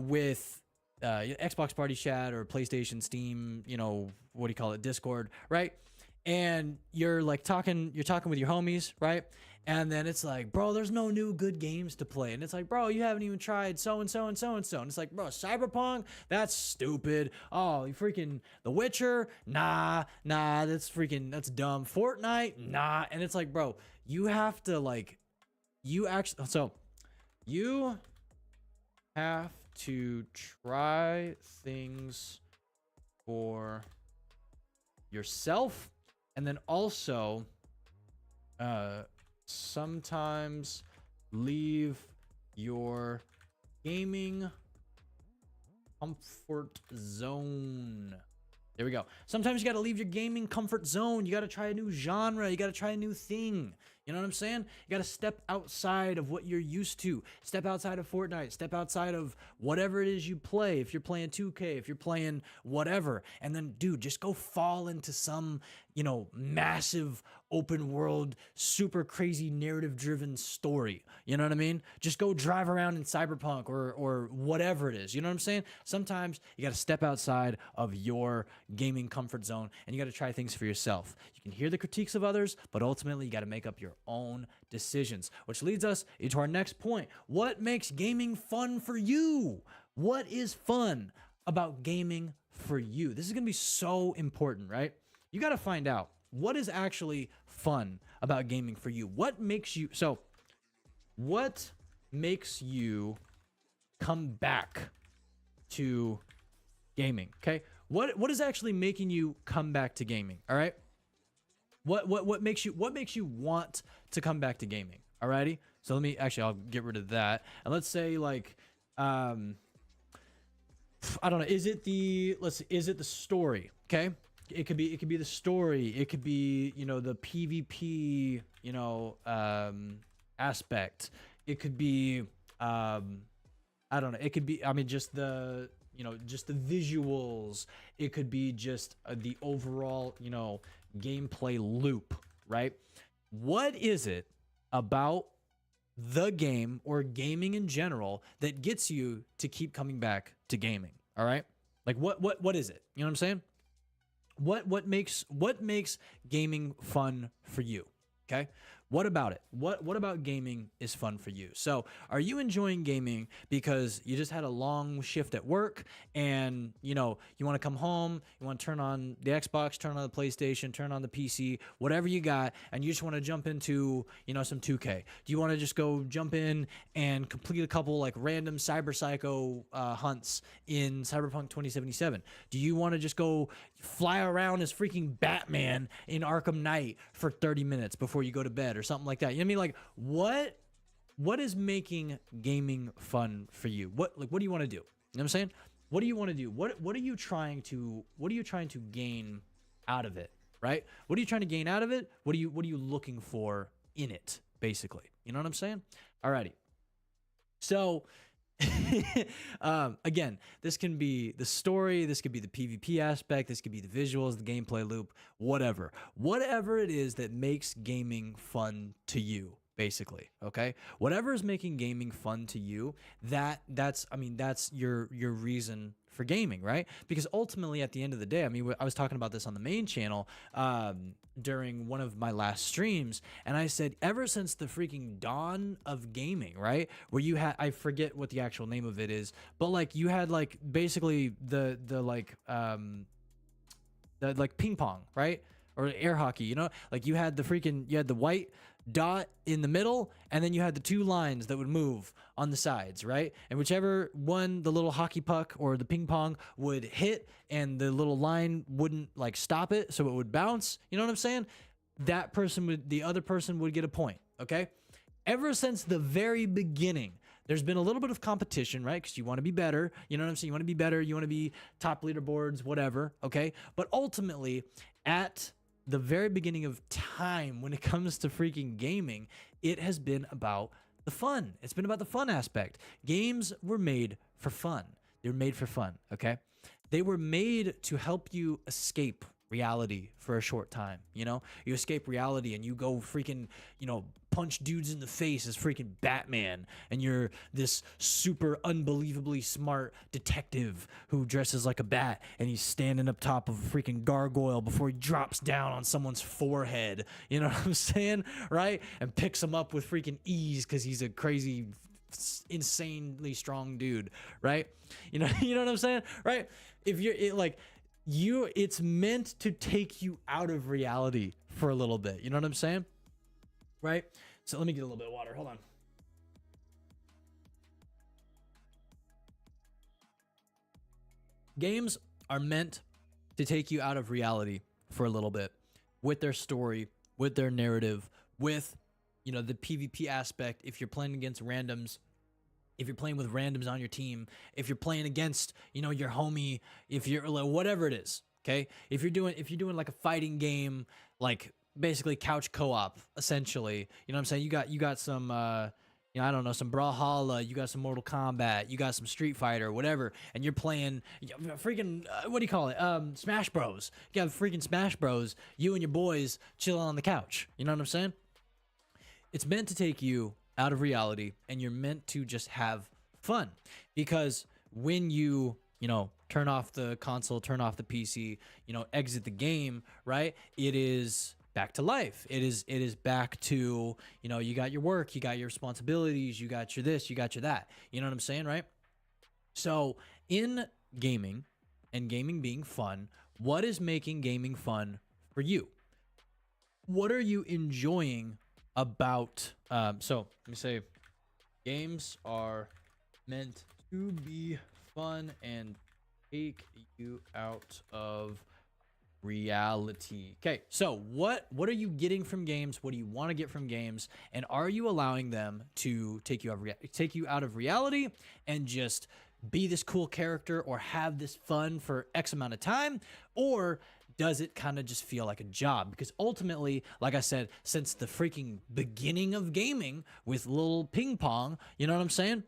with Xbox party chat or PlayStation, Steam, what do you call it, Discord, right? And you're talking with your homies, right? And then it's like, bro, there's no new good games to play. And it's like, bro, you haven't even tried so-and-so and so-and-so. And it's like, bro, Cyberpunk? That's stupid. Oh, you freaking The Witcher? Nah, that's dumb. Fortnite? Nah. And it's like, bro, you have to you have to try things for yourself, and then also sometimes leave your gaming comfort zone. There we go. Sometimes you got to leave your gaming comfort zone. You got to try a new genre. You got to try a new thing. You know what I'm saying? You got to step outside of what you're used to. Step outside of Fortnite. Step outside of whatever it is you play. If you're playing 2K, if you're playing whatever. And then, dude, just go fall into some, massive open world, super crazy narrative driven story. You know what I mean? Just go drive around in Cyberpunk or whatever it is. You know what I'm saying? Sometimes you got to step outside of your gaming comfort zone and you got to try things for yourself. You can hear the critiques of others, but ultimately you got to make up your own decisions, which leads us into our next point. What makes gaming fun for you? What is fun about gaming for you? This is going to be so important, right? You got to find out what is actually fun about gaming for you. What makes you come back to gaming? Okay? What is actually making you come back to gaming? All right? What makes you want to come back to gaming? Alrighty? So I'll get rid of that. And let's say I don't know, is it the story? Okay? It could be the story. It could be, the PvP, aspect. It could be I don't know. It could be just the visuals. It could be just the overall, gameplay loop, right? What is it about the game or gaming in general that gets you to keep coming back to gaming? All right? Like what is it? You know what I'm saying? What makes gaming fun for you? Okay? What about it? What about gaming is fun for you? So, are you enjoying gaming because you just had a long shift at work and, you want to come home, you want to turn on the Xbox, turn on the PlayStation, turn on the PC, whatever you got, and you just want to jump into, some 2K? Do you want to just go jump in and complete a couple like random cyber psycho hunts in Cyberpunk 2077? Do you want to just go fly around as freaking Batman in Arkham Knight for 30 minutes before you go to bed or something like that? You know what I mean? Like, what is making gaming fun for you? What do you want to do? You know what I'm saying? What do you want to do? What are you trying to gain out of it? Right? What are you trying to gain out of it? What are you looking for in it, basically? You know what I'm saying? Alrighty. So again, this can be the story, this could be the PvP aspect, this could be the visuals, the gameplay loop, whatever it is that makes gaming fun to you, basically. Okay, whatever is making gaming fun to you, that's your reason for gaming, right? Because ultimately, at the end of the day, I was talking about this on the main channel during one of my last streams, and I said ever since the freaking dawn of gaming, right, where you had, I forget what the actual name of it is, but like you had like basically the ping pong, right, or air hockey, like you had the white dot in the middle, and then you had the two lines that would move on the sides, right? And whichever one the little hockey puck or the ping pong would hit and the little line wouldn't like stop it, so it would bounce, you know what I'm saying? The other person would get a point, okay? Ever since the very beginning, there's been a little bit of competition, right? Because you want to be better, you know what I'm saying? You want to be better, you want to be top leaderboards, whatever, okay? But ultimately, at the very beginning of time, when it comes to freaking gaming, it has been about the fun. It's been about the fun aspect. Games were made for fun. They were made for fun, okay? They were made to help you escape reality for a short time, You escape reality and you go freaking, punch dudes in the face as freaking Batman, and you're this super unbelievably smart detective who dresses like a bat, and he's standing up top of a freaking gargoyle before he drops down on someone's forehead, you know what I'm saying, right? And picks him up with freaking ease because he's a crazy, insanely strong dude, right? You know what I'm saying, right? If it's meant to take you out of reality for a little bit. You know what I'm saying? Right? So let me get a little bit of water. Hold on. Games are meant to take you out of reality for a little bit with their story, with their narrative, with, the PvP aspect. If you're playing against randoms, if you're playing with randoms on your team, if you're playing against, your homie, if you're like, whatever it is, okay? If you're doing like a fighting game, like basically couch co-op, essentially. You know what I'm saying? You got some you know, I don't know, some Brawlhalla, you got some Mortal Kombat, you got some Street Fighter, whatever, and you're playing freaking what do you call it? Smash Bros. You got freaking Smash Bros. You and your boys chilling on the couch. You know what I'm saying? It's meant to take you out of reality, and you're meant to just have fun, because when you know, turn off the console, turn off the PC, you know, exit the game, right? It is back to life. It is back to, you know, you got your work, you got your responsibilities, you got your this, you got your that. You know what I'm saying, right? So in gaming, and gaming being fun, what is making gaming fun for you? What are you enjoying about so let me say, games are meant to be fun and take you out of reality. Okay, so what are you getting from games? What do you want to get from games? And are you allowing them to take you out of reality and just be this cool character, or have this fun for X amount of time? Or does it kind of just feel like a job? Because ultimately, like I said, since the freaking beginning of gaming with little ping pong, you know what I'm saying?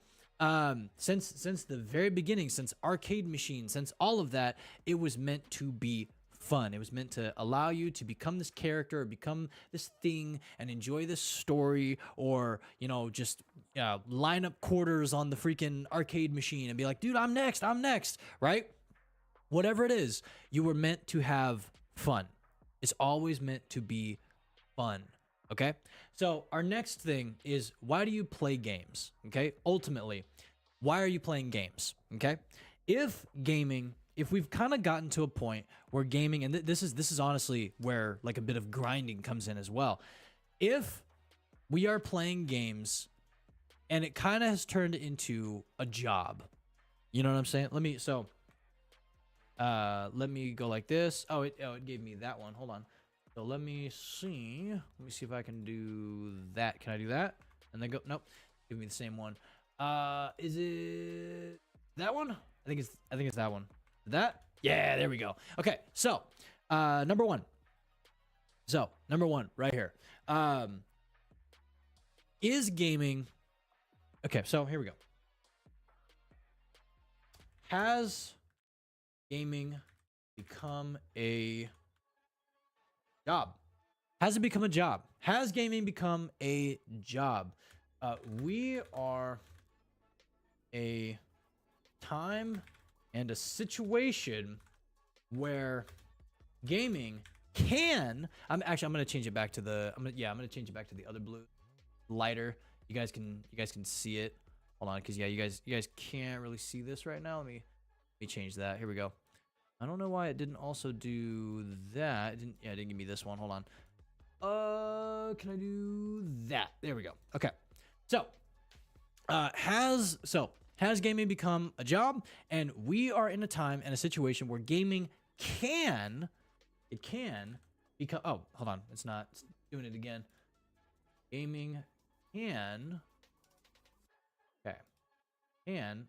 Since the very beginning, since arcade machines, since all of that, it was meant to be fun. It was meant to allow you to become this character, or become this thing, and enjoy this story, or, you know, just line up quarters on the freaking arcade machine and be like, dude, I'm next, right? Whatever it is, you were meant to have fun. It's always meant to be fun. Okay? So our next thing is, why do you play games? Okay? Ultimately, why are you playing games? Okay? If we've kind of gotten to a point where gaming, and this is honestly where like a bit of grinding comes in as well. If we are playing games and it kind of has turned into a job, you know what I'm saying? Let me go like this. Oh, it gave me that one. Hold on. So let me see if I can do that. Can I do that? And then go, nope. Give me the same one. Is it that one? I think it's that one. That? Yeah, there we go. Okay, so number one right here. Is gaming, okay, so here we go. Has gaming become a job? Has it become a job? Has gaming become a job? We are a time and a situation where gaming can, I'm going to change it back to the, I'm going to change it back to the other blue, lighter. You guys can see it. Hold on, because yeah, you guys can't really see this right now. Let me change that. Here we go. I don't know why it didn't also do that. It didn't give me this one. Hold on. Can I do that? There we go. Okay. So, has gaming become a job? And we are in a time and a situation where gaming can become, oh, hold on. It's not doing it again. Gaming can, okay.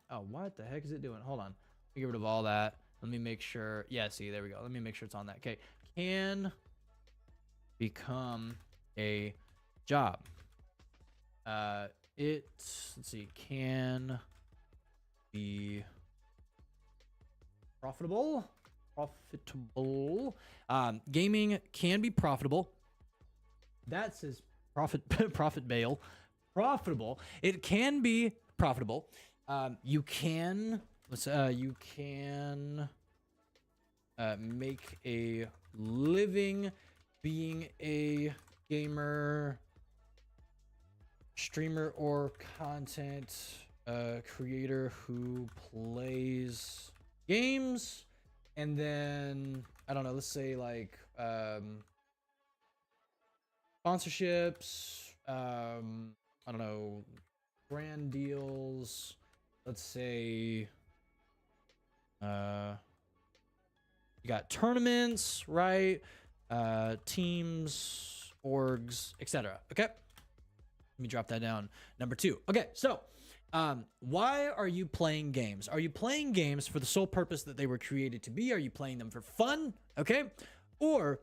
Oh, what the heck is it doing? Hold on. Let me get rid of all that. Let me make sure. Yeah, see, there we go. Let me make sure it's on that. Okay. Can become a job. Let's see, can be profitable. Gaming can be profitable. That says profit bail. Profitable. It can be profitable. You can make a living being a gamer, streamer, or content creator who plays games. And then, I don't know, let's say like sponsorships, I don't know, brand deals. Let's say you got tournaments, right? Teams, orgs, etc. Okay, let me drop that down. Number 2. Okay, so why are you playing games? Are you playing games for the sole purpose that they were created to be? Are you playing them for fun? Okay, or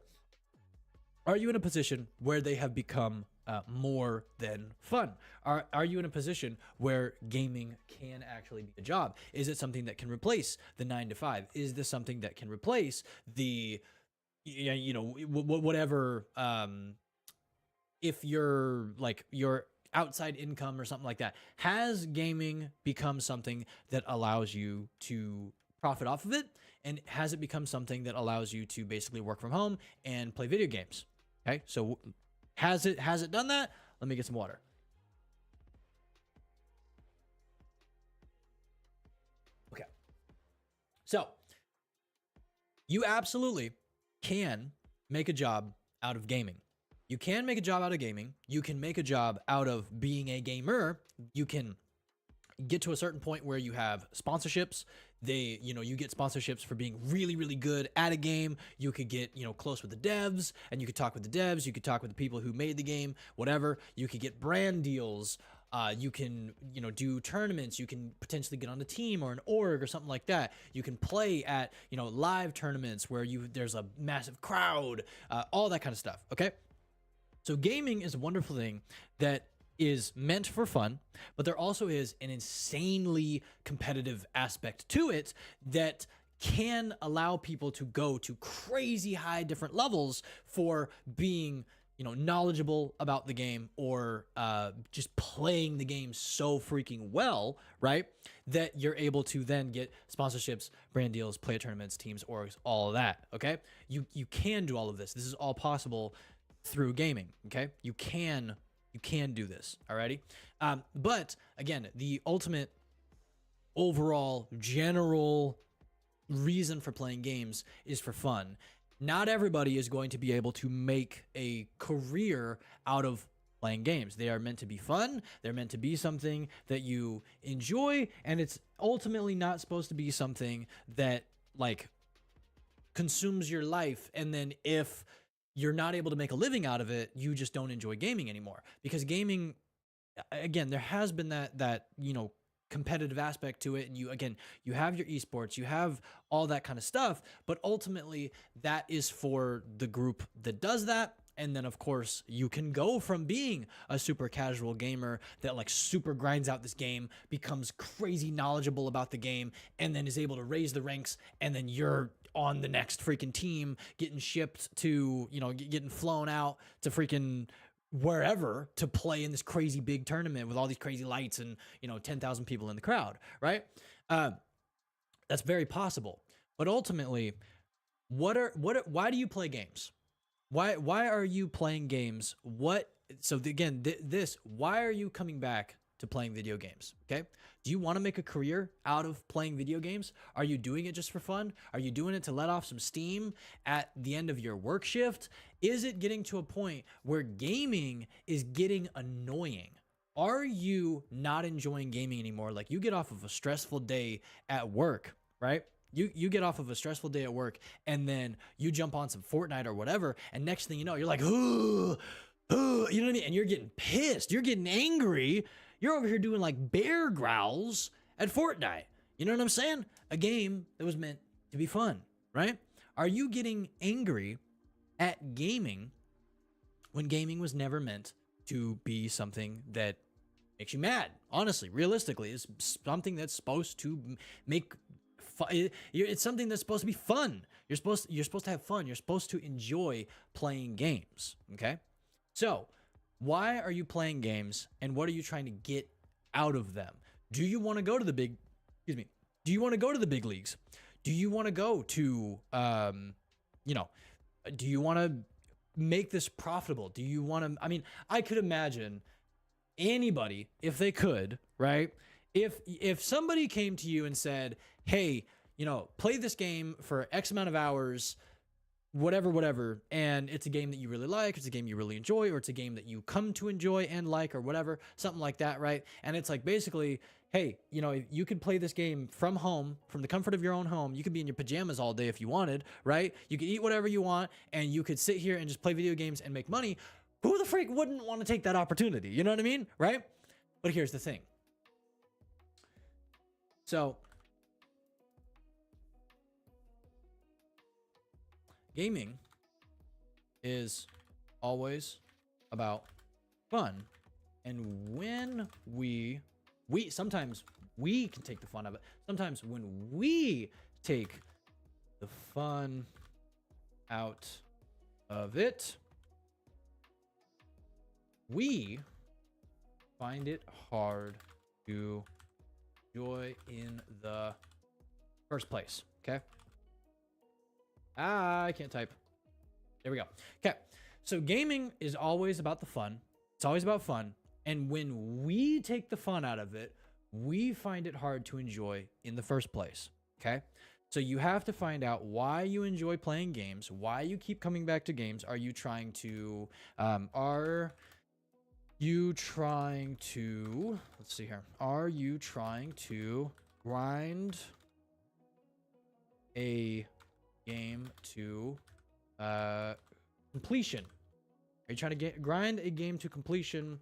Are you in a position where they have become more than fun? Are you in a position where gaming can actually be a job? Is it something that can replace the 9 to 5? Is this something that can replace the, whatever, if you're like your outside income or something like that? Has gaming become something that allows you to profit off of it? And has it become something that allows you to basically work from home and play video games? Okay, so has it done that? Let me get some water. Okay, so you absolutely can make a job out of gaming. You can make a job out of gaming. You can make a job out of being a gamer. You can get to a certain point where you have sponsorships. You get sponsorships for being really, really good at a game. You could get, close with the devs, and you could talk with the devs. You could talk with the people who made the game, whatever. You could get brand deals. You can, do tournaments. You can potentially get on a team or an org or something like that. You can play at, live tournaments where there's a massive crowd, all that kind of stuff. Okay. So gaming is a wonderful thing that is meant for fun, but there also is an insanely competitive aspect to it that can allow people to go to crazy high different levels for being, knowledgeable about the game, or just playing the game so freaking well, right? That you're able to then get sponsorships, brand deals, player tournaments, teams, orgs, all of that. Okay. You can do all of this. This is all possible through gaming. Okay. You can do this. Alrighty. But again, the ultimate overall general reason for playing games is for fun. Not everybody is going to be able to make a career out of playing games. They are meant to be fun. They're meant to be something that you enjoy, and it's ultimately not supposed to be something that like consumes your life. And then if you're not able to make a living out of it, you just don't enjoy gaming anymore. Because gaming, again, there has been that competitive aspect to it, and you have your esports, you have all that kind of stuff, but ultimately that is for the group that does that. And then of course you can go from being a super casual gamer that like super grinds out this game, becomes crazy knowledgeable about the game, and then is able to raise the ranks, and then you're on the next freaking team, getting shipped to, getting flown out to freaking wherever to play in this crazy big tournament with all these crazy lights and, 10,000 people in the crowd, right? That's very possible. But ultimately, why do you play games? Why are you playing games? Why are you coming back to playing video games? Okay. Do you want to make a career out of playing video games? Are you doing it just for fun? Are you doing it to let off some steam at the end of your work shift? Is it getting to a point where gaming is getting annoying? Are you not enjoying gaming anymore? Like you get off of a stressful day at work, right? You get off of a stressful day at work, and then you jump on some Fortnite or whatever, and next thing you know, you're like, you know what I mean? And you're getting pissed. You're getting angry. You're over here doing like bear growls at Fortnite. You know what I'm saying? A game that was meant to be fun, right? Are you getting angry at gaming when gaming was never meant to be something that makes you mad? Honestly, realistically, it's something that's supposed to make fun. It's something that's supposed to be fun. You're supposed to have fun. You're supposed to enjoy playing games. Okay, so why are you playing games, and what are you trying to get out of them? Do you want to go to the big? Do you want to go to the big leagues? Do you want to go to do you want to make this profitable? Do you want to? I mean, I could imagine anybody, if they could, right? If somebody came to you and said, hey, play this game for X amount of hours, whatever, and it's a game that you really like, it's a game you really enjoy, or it's a game that you come to enjoy and like, or whatever, something like that, right? And it's like basically, hey, you could play this game from home, from the comfort of your own home. You could be in your pajamas all day if you wanted, right? You could eat whatever you want, and you could sit here and just play video games and make money. Who the freak wouldn't want to take that opportunity? You know what I mean? Right? But here's the thing. So gaming is always about fun. And when we sometimes we can take the fun of it. Sometimes when we take the fun out of it, we find it hard to enjoy in the first place. Okay. I can't type. There we go. Okay. So gaming is always about the fun. It's always about fun. And when we take the fun out of it, we find it hard to enjoy in the first place. Okay. So you have to find out why you enjoy playing games, why you keep coming back to games. Are you trying to, let's see here. Are you trying to grind a game to completion? Are you trying to grind a game to completion?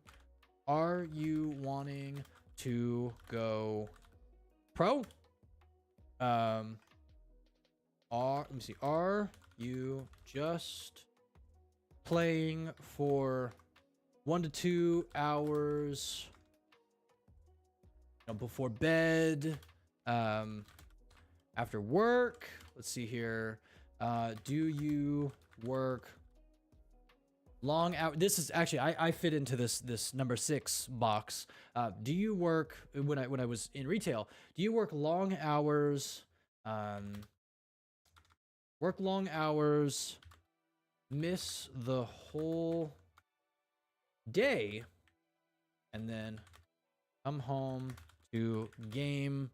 Are you wanting to go pro? Let me see. Are you just playing for 1 to 2 hours, before bed, after work? Let's see here. Do you work long hours? This is actually, I fit into this number 6 box. Do you work, when I was in retail, do you work long hours? Work long hours, miss the whole day, and then come home to game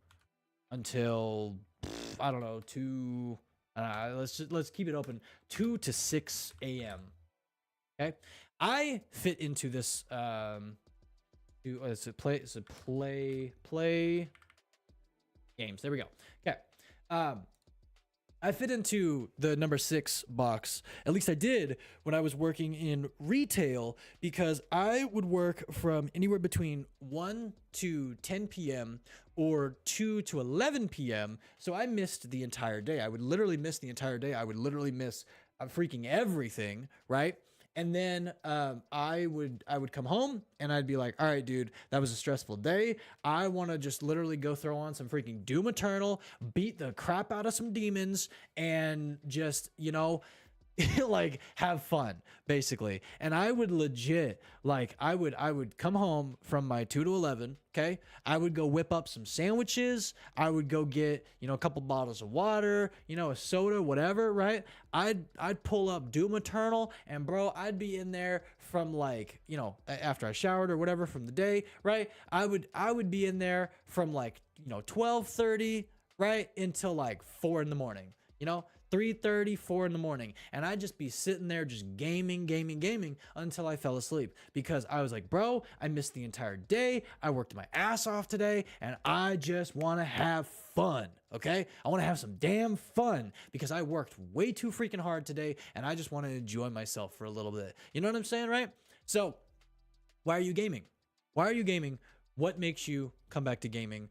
until, I don't know, let's keep it open, 2 to 6 a.m. Okay, I fit into this play games. There we go. Okay. I fit into the number 6 box. At least I did when I was working in retail, because I would work from anywhere between 1 to 10 p.m. or 2 to 11 p.m. So I missed the entire day. I would literally miss the entire day. I would literally miss freaking everything, right? And then I would come home and I'd be like, all right, dude, that was a stressful day. I want to just literally go throw on some freaking Doom Eternal, beat the crap out of some demons, and just, like have fun, basically. And I would legit, like, I would come home from my 2 to 11. Okay. I would go whip up some sandwiches. I would go get, a couple bottles of water, a soda, whatever. Right. I'd pull up Doom Eternal, and bro, I'd be in there from like, after I showered or whatever from the day. Right. I would be in there from like, 12:30, right, until like 4 in the morning, 3:30, 4 in the morning. And I'd just be sitting there just gaming until I fell asleep, because I was like, bro, I missed the entire day. I worked my ass off today, and I just want to have fun. Okay. I want to have some damn fun, because I worked way too freaking hard today, and I just want to enjoy myself for a little bit. You know what I'm saying? Right. So why are you gaming? Why are you gaming? What makes you come back to gaming?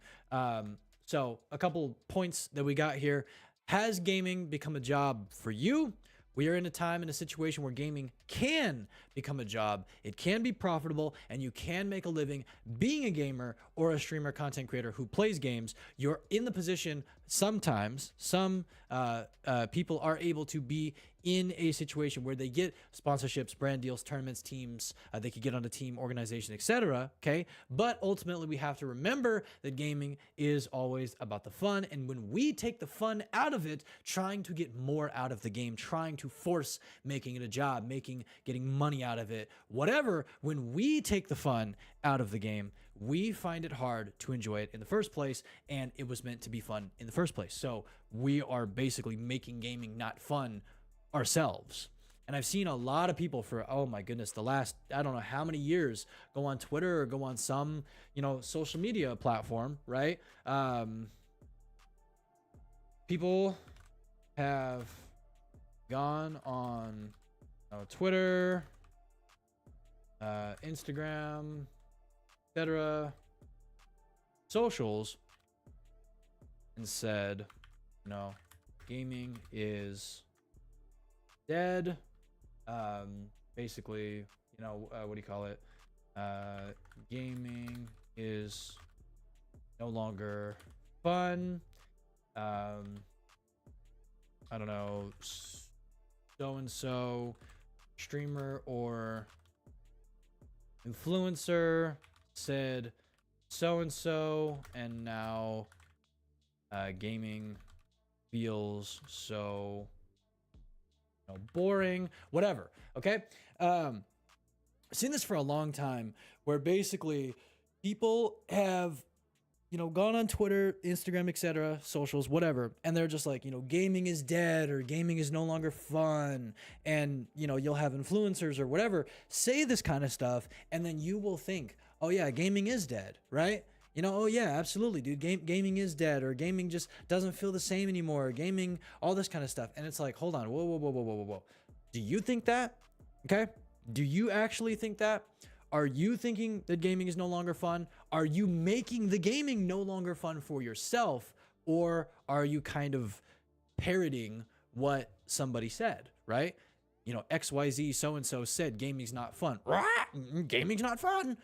So a couple points that we got here. Has gaming become a job for you? We are in a time, in a situation where gaming can become a job. It can be profitable, and you can make a living being a gamer or a streamer, content creator who plays games. You're in the position, sometimes some people are able to be in a situation where they get sponsorships, brand deals, tournaments, teams. They could get on a team, organization, etc. Okay, but ultimately we have to remember that gaming is always about the fun. And when we take the fun out of it, trying to get more out of the game, trying to force making it a job, getting money out of it, whatever, when we take the fun out of the game, we find it hard to enjoy it in the first place, and it was meant to be fun in the first place. So we are basically making gaming not fun ourselves. And I've seen a lot of people for, oh my goodness, the last, I don't know how many years, go on Twitter or go on some, social media platform, right? People have gone on Twitter, Instagram, etc., socials, and said, gaming is dead. basically, what do you call it? Gaming is no longer fun. I don't know, so and so streamer or influencer said so and so, and now gaming feels so boring, whatever. Okay. I've seen this for a long time, where basically people have gone on Twitter, Instagram, etc., socials, whatever, and they're just like, gaming is dead, or gaming is no longer fun. And you'll have influencers or whatever say this kind of stuff, and then you will think, oh yeah, gaming is dead, right? Oh yeah, absolutely, dude. Gaming is dead, or gaming just doesn't feel the same anymore. Gaming, all this kind of stuff. And it's like, hold on, whoa, whoa, whoa, whoa, whoa, whoa, whoa. Do you think that? Okay. Do you actually think that? Are you thinking that gaming is no longer fun? Are you making the gaming no longer fun for yourself? Or are you kind of parroting what somebody said, right? XYZ so-and-so said gaming's not fun. Gaming's not fun.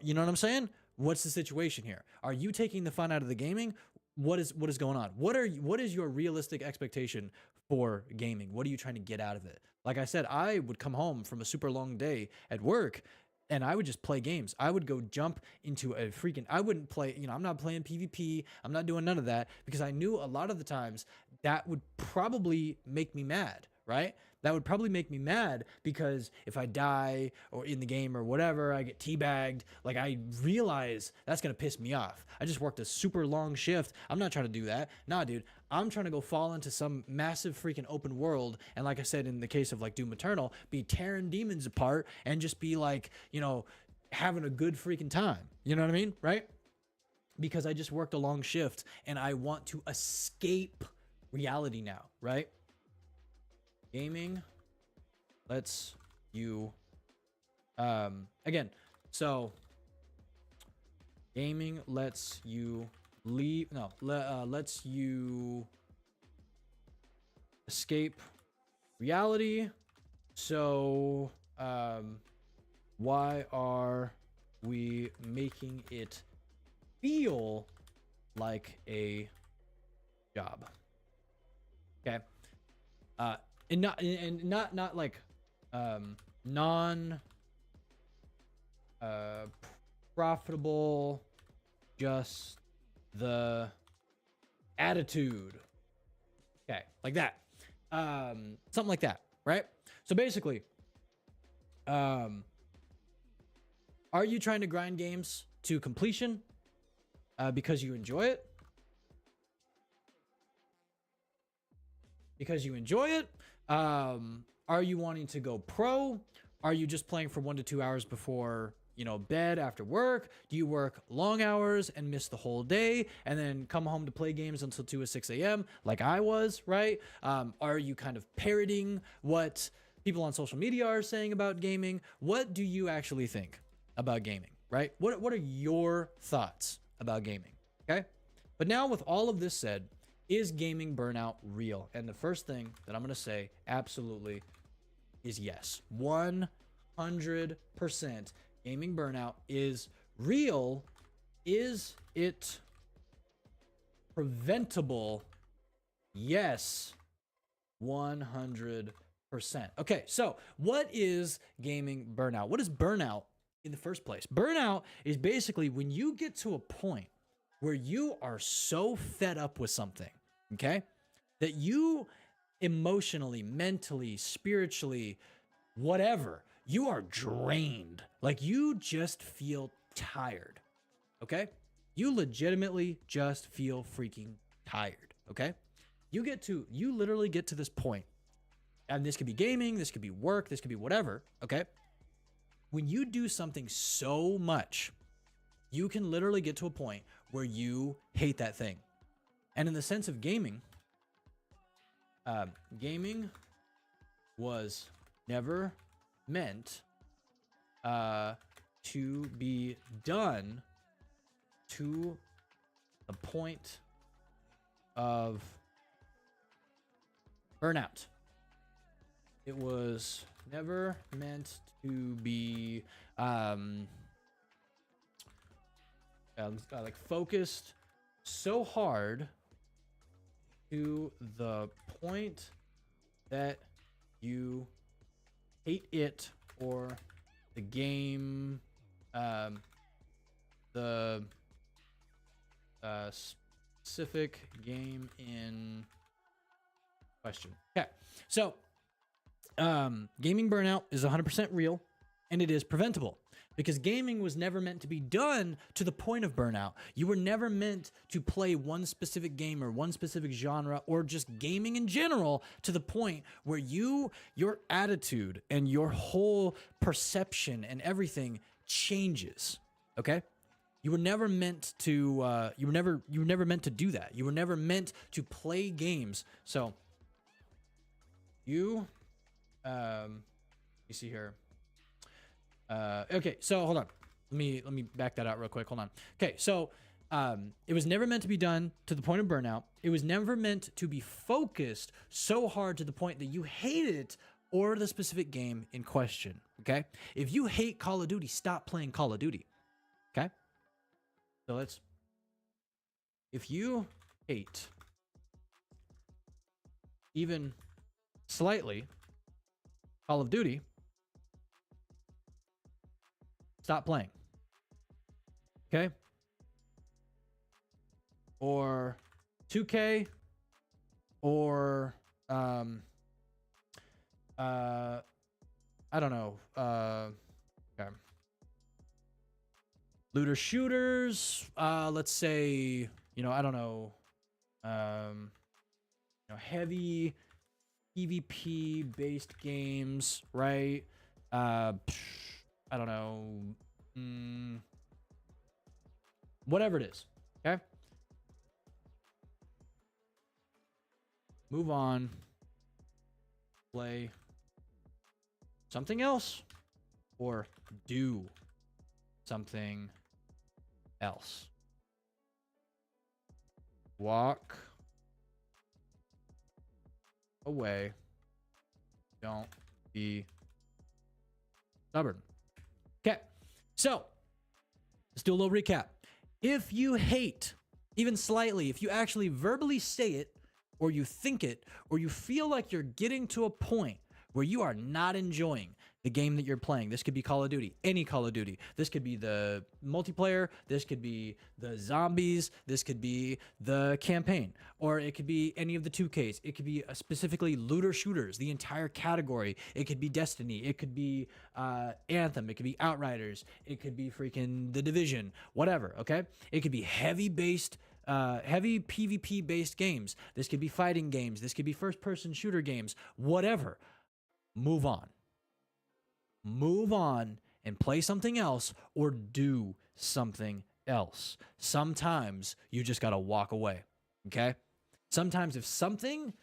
You know what I'm saying? What's the situation here? Are you taking the fun out of the gaming? What is going on? What is your realistic expectation for gaming? What are you trying to get out of it? Like I said, I would come home from a super long day at work, and I would just play games. I would go jump into I wouldn't play, I'm not playing PvP. I'm not doing none of that, because I knew a lot of the times that would probably make me mad, right? That would probably make me mad, because if I die or in the game or whatever, I get teabagged. Like, I realize that's going to piss me off. I just worked a super long shift. I'm not trying to do that. Nah, dude, I'm trying to go fall into some massive freaking open world. And like I said, in the case of like Doom Eternal, be tearing demons apart and just be like, having a good freaking time. You know what I mean? Right? Because I just worked a long shift and I want to escape reality now, right? Gaming lets you, again, so gaming lets you lets you escape reality. So, why are we making it feel like a job? Okay. And not like non profitable, just the attitude. Okay, like that. Something like that, right? So basically, are you trying to grind games to completion because you enjoy it? Because you enjoy it? Are you wanting to go pro? Are you just playing for 1 to 2 hours before, bed after work? Do you work long hours and miss the whole day and then come home to play games until 2 or 6 a.m. like I was, right? Are you kind of parroting what people on social media are saying about gaming? What do you actually think about gaming, right? What are your thoughts about gaming? Okay. But now, with all of this said, is gaming burnout real? And the first thing that I'm going to say absolutely is yes. 100% gaming burnout is real. Is it preventable? Yes. 100%. Okay, so what is gaming burnout? What is burnout in the first place? Burnout is basically when you get to a point where you are so fed up with something, okay, that you emotionally, mentally, spiritually, whatever, you are drained. Like, you just feel tired, okay? You legitimately just feel freaking tired, okay? You literally get to this point, and this could be gaming, this could be work, this could be whatever, okay? When you do something so much, you can literally get to a point where you hate that thing. And in the sense of gaming, gaming was never meant to be done to the point of burnout. It was never meant to be like focused so hard to the point that you hate it or the game, the specific game in question. Okay, so gaming burnout is 100% real, and it is preventable because gaming was never meant to be done to the point of burnout. You were never meant to play one specific game or one specific genre or just gaming in general to the point where your attitude and your whole perception and everything changes. Okay? You were never meant to you were never meant to do that. You were never meant to play games. So you see here. Okay, so hold on. Let me back that out real quick. Hold on. Okay, so it was never meant to be done to the point of burnout. It was never meant to be focused so hard to the point that you hate it or the specific game in question. Okay? If you hate Call of Duty, stop playing Call of Duty. Okay? So if you hate even slightly Call of Duty, stop playing. Okay? Or 2K or I don't know. Okay. Looter shooters, let's say, I don't know. Heavy PvP based games, right? I don't know. Whatever it is. Okay. Move on. Play something else or do something else. Walk away. Don't be stubborn. Okay, so let's do a little recap. If you hate, even slightly, if you actually verbally say it, or you think it, or you feel like you're getting to a point where you are not enjoying the game that you're playing. This could be Call of Duty, any Call of Duty. This could be the multiplayer. This could be the zombies. This could be the campaign, or it could be any of the 2Ks. It could be specifically looter shooters, the entire category. It could be Destiny. It could be Anthem. It could be Outriders. It could be freaking The Division, whatever, okay? It could be heavy PvP based games. This could be fighting games. This could be first person shooter games, whatever. Move on. Move on and play something else or do something else. Sometimes you just got to walk away. Okay. Sometimes if something,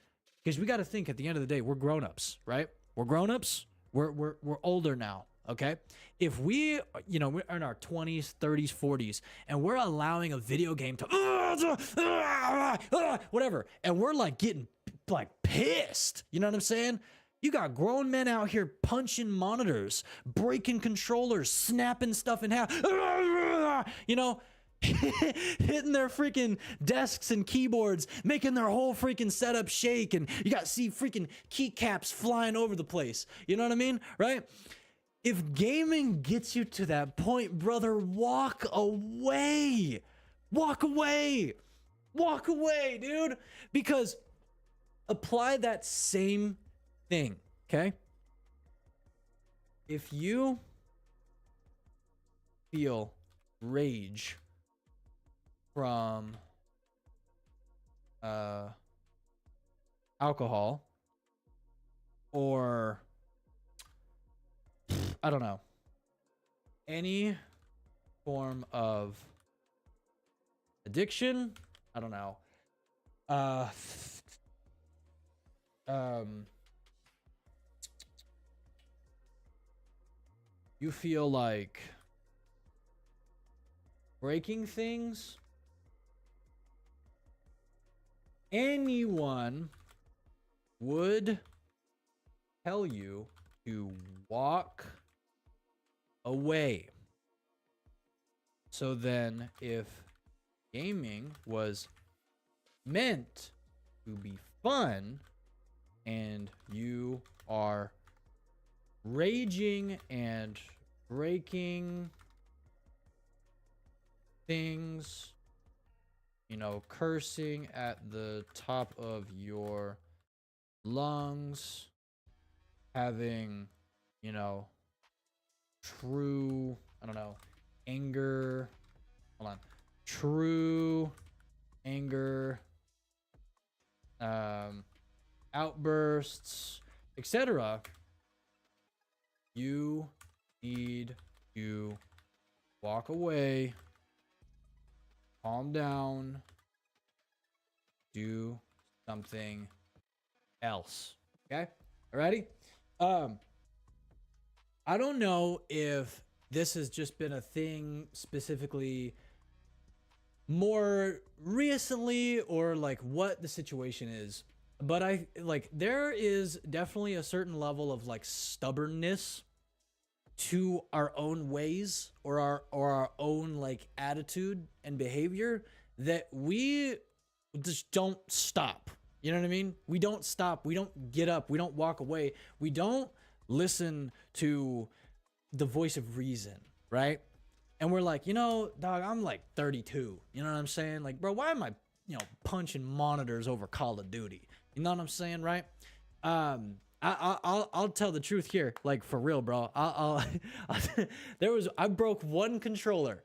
because we got to think at the end of the day, we're grown-ups, right? We're grown-ups. We're older now. Okay. If we're in our 20s, 30s, 40s, and we're allowing a video game to whatever, and we're like getting like pissed, you know what I'm saying? You got grown men out here punching monitors, breaking controllers, snapping stuff in half, hitting their freaking desks and keyboards, making their whole freaking setup shake, and you got to see freaking keycaps flying over the place. You know what I mean? Right? If gaming gets you to that point, brother, walk away. Walk away. Walk away, dude. Because apply that same thing, okay? If you feel rage from alcohol or I don't know, any form of addiction, I don't know, you feel like breaking things, anyone would tell you to walk away. So then if gaming was meant to be fun and you are raging and breaking things, you know, cursing at the top of your lungs, having, you know, true, I don't know, anger, hold on, true anger, outbursts, etc., you need to walk away, calm down, do something else. Okay? Alrighty? I don't know if this has just been a thing specifically more recently or like what the situation is, but I like there is definitely a certain level of like stubbornness to our own ways or our own like attitude and behavior that we just don't stop. You know what I mean? We don't stop. We don't get up. We don't walk away. We don't listen to the voice of reason, right? And we're like, you know, dog, I'm like 32. You know what I'm saying? Like, bro, why am I, you know, punching monitors over Call of Duty? You know what I'm saying, right? I'll tell the truth here, like for real, bro. I broke one controller.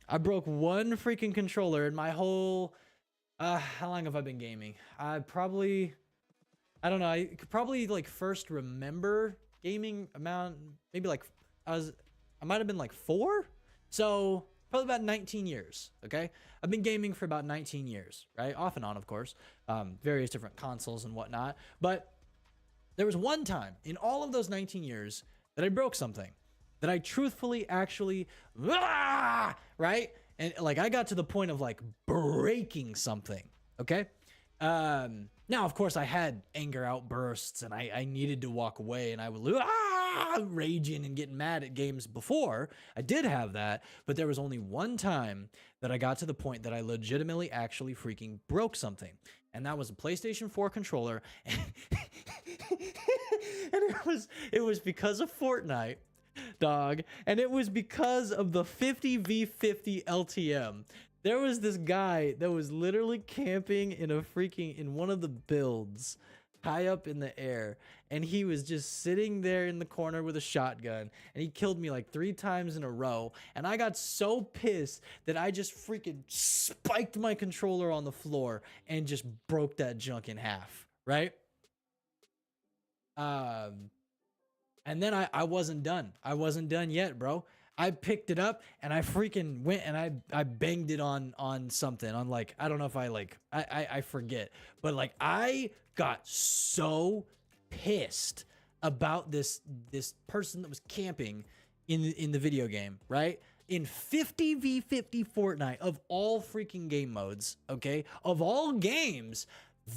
I broke one freaking controller in my whole. How long have I been gaming? I don't know. I could probably like first remember gaming amount, maybe like I might have been like 4. So probably about 19 years. Okay. I've been gaming for about 19 years, right? Off and on, of course, various different consoles and whatnot. But there was one time in all of those 19 years that I broke something that I truthfully actually, right? And like I got to the point of like breaking something. Okay. Now, of course, I had anger outbursts and I needed to walk away and I was raging and getting mad at games before. I did have that, but there was only one time that I got to the point that I legitimately actually freaking broke something. And that was a PlayStation 4 controller. And it was because of Fortnite, dog. And it was because of the 50v50 LTM. There was this guy that was literally camping in one of the builds high up in the air, and he was just sitting there in the corner with a shotgun, and he killed me like 3 times in a row. And I got so pissed that I just freaking spiked my controller on the floor and just broke that junk in half, right? And then I wasn't done. I wasn't done yet, bro. I picked it up and I freaking went and I banged it on something, on like, I don't know if I forget, but like I got so pissed about this person that was camping in the video game, right? In 50v50 Fortnite, of all freaking game modes, okay? Of all games,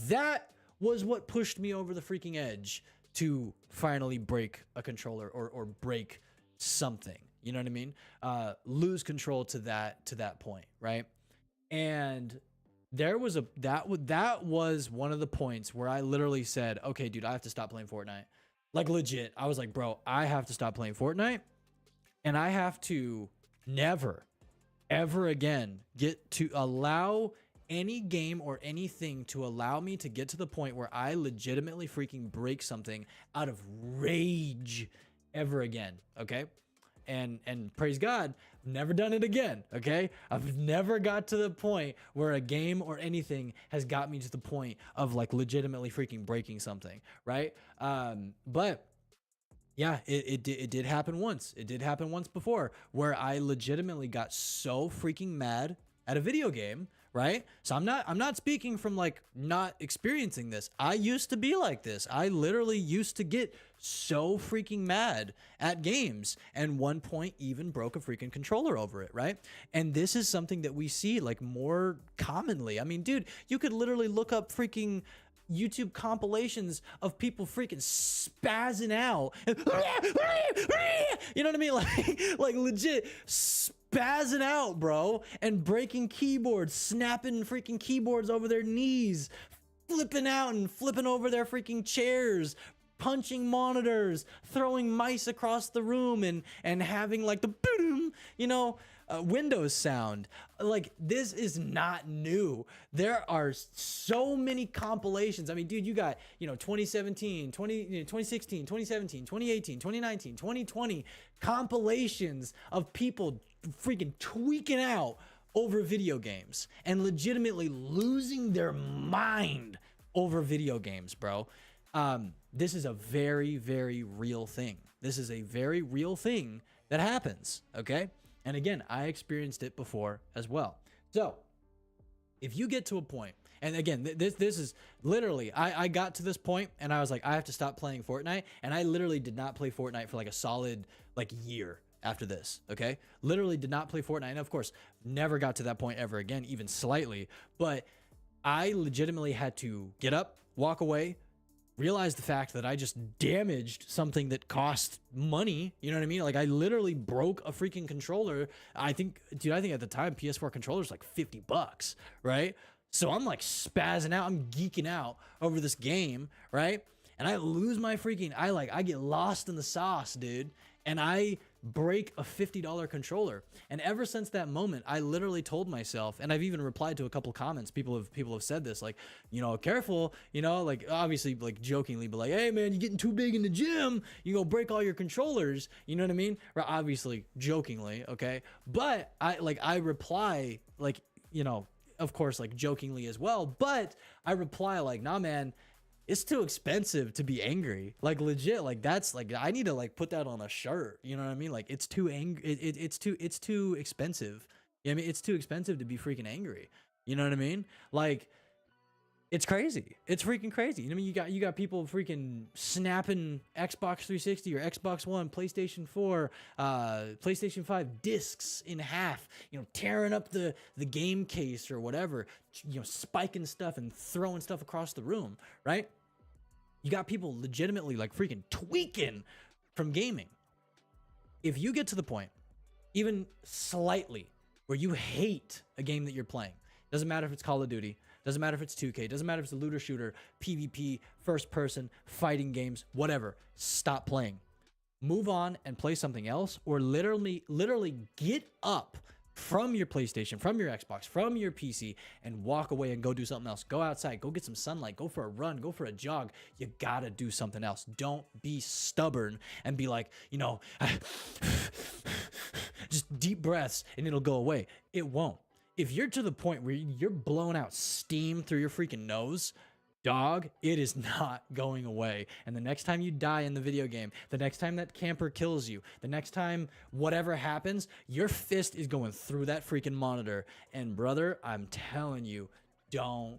that was what pushed me over the freaking edge to finally break a controller or break something. You know what I mean? Lose control to that point, right? And there was that was one of the points where I literally said, okay, dude, I have to stop playing Fortnite. Like legit. I was like, bro, I have to stop playing Fortnite, and I have to never, ever again get to allow any game or anything to allow me to get to the point where I legitimately freaking break something out of rage ever again. Okay. And praise God, I've never done it again. Okay. I've never got to the point where a game or anything has got me to the point of like legitimately freaking breaking something. Right. But yeah, it did happen once. It did happen once before where I legitimately got so freaking mad at a video game. Right. So I'm not speaking from like not experiencing this. I used to be like this. I literally used to get so freaking mad at games, and one point even broke a freaking controller over it. Right. And this is something that we see like more commonly. I mean, dude, you could literally look up freaking YouTube compilations of people freaking spazzing out. You know what I mean? Like legit spazzing out, bro, and breaking keyboards, snapping freaking keyboards over their knees, flipping out and flipping over their freaking chairs, punching monitors, throwing mice across the room, and having like the boom, you know, Windows sound. Like, this is not new. There are so many compilations. I mean, dude, you got, 2017, 2016, 2017, 2018, 2019, 2020 compilations of people freaking tweaking out over video games and legitimately losing their mind over video games, bro. This is a very, very real thing. This is a very real thing that happens, okay? And again, I experienced it before as well. So if you get to a point, and again, this is literally, I got to this point and I was like, I have to stop playing Fortnite. And I literally did not play Fortnite for like a solid year after this, okay? Literally did not play Fortnite. And of course, never got to that point ever again, even slightly. But I legitimately had to get up, walk away, realize the fact that I just damaged something that cost money. You know what I mean? Like, I literally broke a freaking controller. I think at the time PS4 controllers like $50, right? So I'm like spazzing out. I'm geeking out over this game, right? And I lose my freaking, I get lost in the sauce, dude. And I break a $50 controller. And ever since that moment, I literally told myself, and I've even replied to a couple comments. People have said this, like, careful, like, obviously, like, jokingly, but like, hey man, you're getting too big in the gym, you go break all your controllers. You know what I mean? Obviously, jokingly, okay. But I reply, like, of course, like, jokingly as well. But I reply like, nah, man, it's too expensive to be angry. Like, legit, like, that's like, I need to like put that on a shirt. You know what I mean? Like, it's too it's too expensive. I mean, it's too expensive to be freaking angry. You know what I mean? Like, it's crazy. It's freaking crazy. I mean, you got people freaking snapping Xbox 360 or Xbox One, PlayStation 4, PlayStation 5 discs in half, tearing up the game case or whatever, spiking stuff and throwing stuff across the room, right? You got people legitimately like freaking tweaking from gaming. If you get to the point, even slightly, where you hate a game that you're playing, doesn't matter if it's Call of Duty, doesn't matter if it's 2K, doesn't matter if it's a looter shooter, PvP, first person, fighting games, whatever, stop playing. Move on and play something else, or literally get up from your PlayStation, from your Xbox, from your PC, and walk away and go do something else. Go outside, go get some sunlight, go for a run, go for a jog. You gotta do something else. Don't be stubborn and be like, just deep breaths and it'll go away. It won't. If you're to the point where you're blowing out steam through your freaking nose, dog, it is not going away. And the next time you die in the video game, the next time that camper kills you, the next time whatever happens, your fist is going through that freaking monitor. And brother, I'm telling you, don't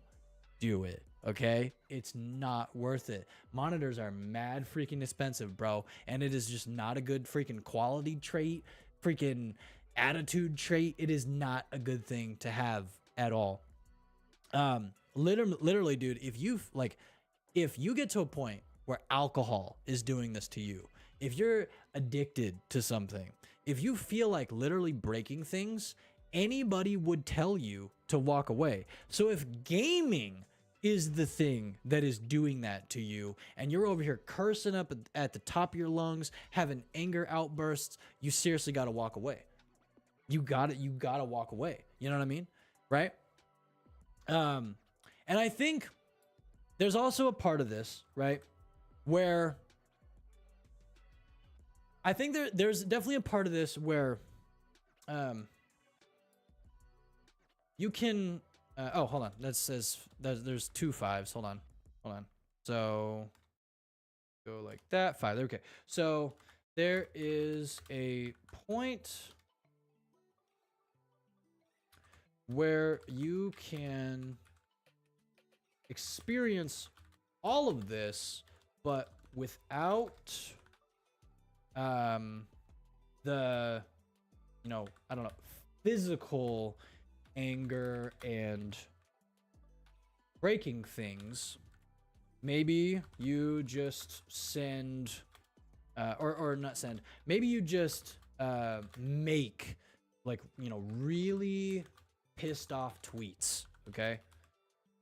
do it. Okay? It's not worth it. Monitors are mad freaking expensive, bro. And it is just not a good freaking quality trait, freaking attitude trait. It is not a good thing to have at all. Literally, dude, if you get to a point where alcohol is doing this to you, if you're addicted to something, if you feel like literally breaking things, anybody would tell you to walk away. So if gaming is the thing that is doing that to you, and you're over here cursing up at the top of your lungs, having anger outbursts, you seriously got to walk away. You gotta walk away. You know what I mean? Right? And I think there's also a part of this, right, where I think there's definitely a part of this where you can oh, hold on. That says there's 2 5s. Hold on. So go like that. 5. Okay. So there is a point where you can experience all of this, but without the, I don't know, physical anger and breaking things. maybe you just send, or not send, maybe you just make, like, you know, really pissed off tweets, okay?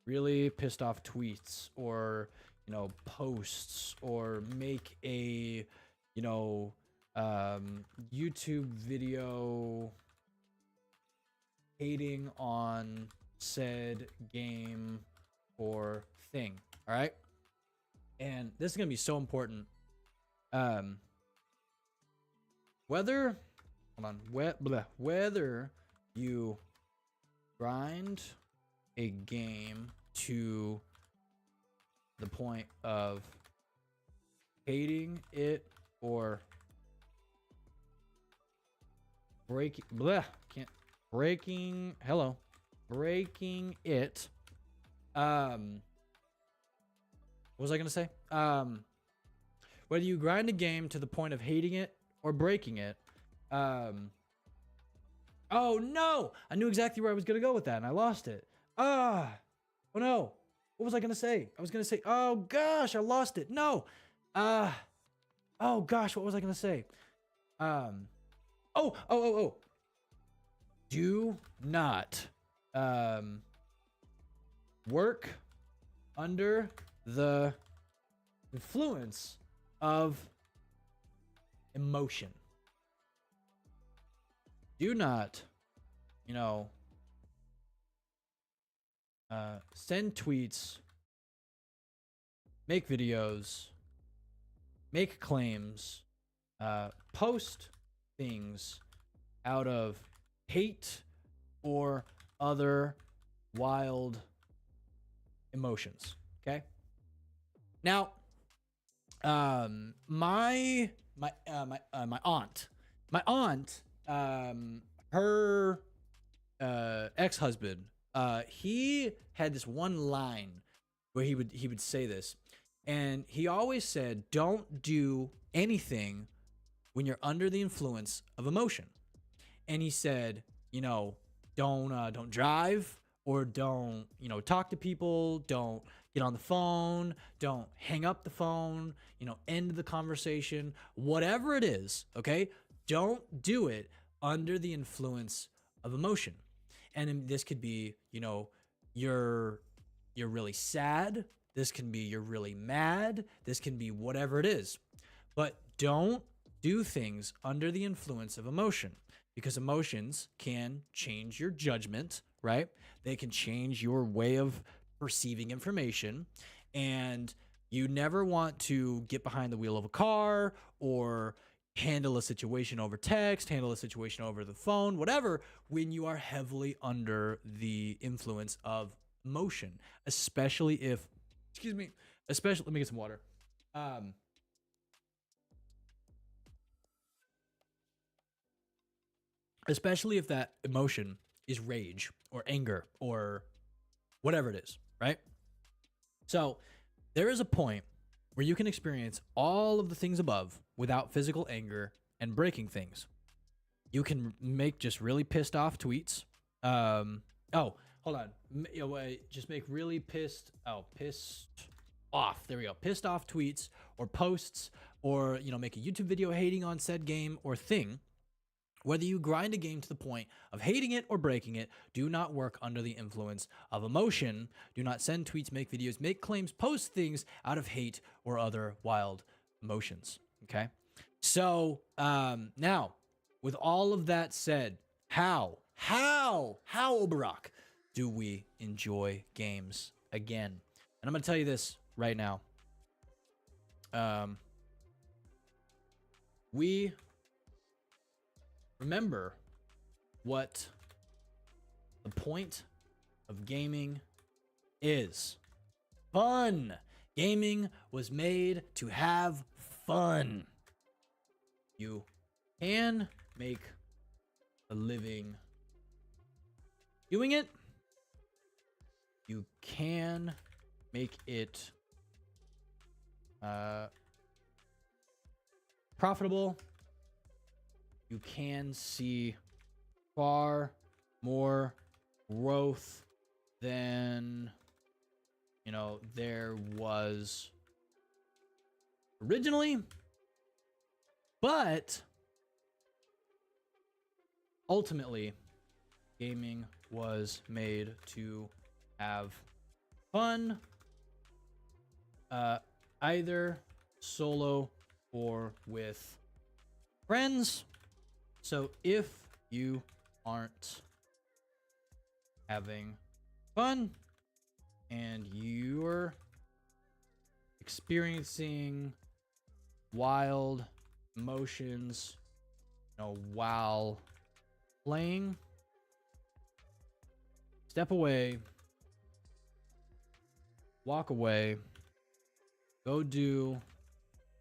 Really pissed off tweets, or, you know, posts, or make a, you know, YouTube video hating on said game or thing. All right. And this is going to be so important. Whether, hold on, whether you grind a game to the point of hating it or breaking it. What was I gonna say? Whether you grind a game to the point of hating it or breaking it. Oh no! I knew exactly where I was gonna go with that, and I lost it. Oh no! What was I gonna say? I was gonna say, oh gosh, I lost it. No. Oh gosh, what was I gonna say? Oh. Do not work under the influence of emotion. Do not, you know, send tweets, make videos, make claims, post things out of hate or other wild emotions. Okay. Now, my aunt, her ex-husband, he had this one line where he would say this, and he always said, "Don't do anything when you're under the influence of emotion." And he said, you know, don't drive, or don't, you know, talk to people, don't get on the phone, don't hang up the phone, you know, end the conversation, whatever it is, okay? Don't do it under the influence of emotion. And this could be, you know, you're really sad, this can be you're really mad, this can be whatever it is. But don't do things under the influence of emotion, because emotions can change your judgment, right? They can change your way of perceiving information, and you never want to get behind the wheel of a car or handle a situation over text, handle a situation over the phone, whatever, when you are heavily under the influence of emotion, especially if, let me get some water. Especially if that emotion is rage or anger or whatever it is, right? So there is a point where you can experience all of the things above without physical anger and breaking things. You can make just really pissed off tweets. Oh, hold on. Just make really pissed off. There we go. Pissed off tweets or posts, or, you know, make a YouTube video hating on said game or thing. Whether you grind a game to the point of hating it or breaking it, do not work under the influence of emotion. Do not send tweets, make videos, make claims, post things out of hate or other wild emotions. Okay? So, now, with all of that said, how, Obarak, do we enjoy games again? And I'm going to tell you this right now. We remember what the point of gaming is. Fun. Gaming was made to have fun. You can make a living doing it. You can make it profitable. You can see far more growth than there was originally, but ultimately gaming was made to have fun, either solo or with friends. So if you aren't having fun and you're experiencing wild emotions, while playing, step away, walk away, go do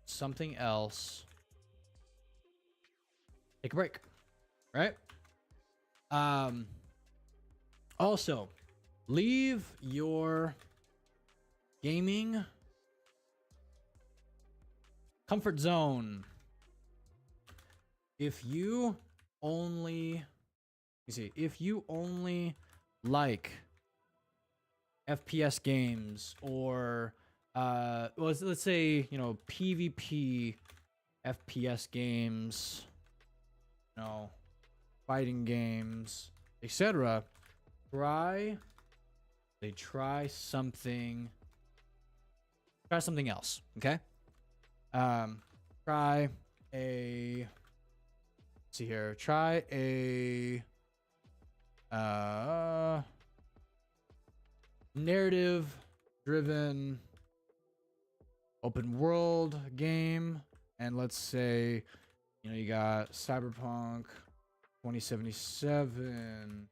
something else, take a break, right? Also, leave your gaming comfort zone. If you only like FPS games or let's say, PvP FPS games, fighting games, etc. Try something else, okay? Try a narrative driven open world game, and let's say you got Cyberpunk 2077,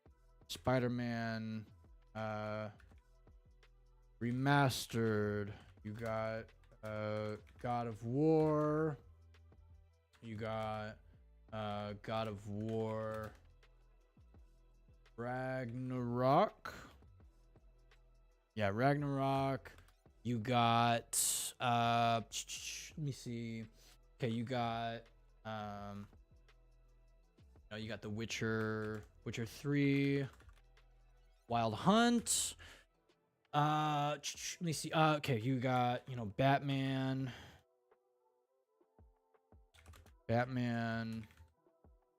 Spider-Man remastered, you got God of War, you got God of War Ragnarok. Yeah, Ragnarok. You got let me see. Okay, you got you got The Witcher 3, Wild Hunt. Let me see. Okay, you got, Batman,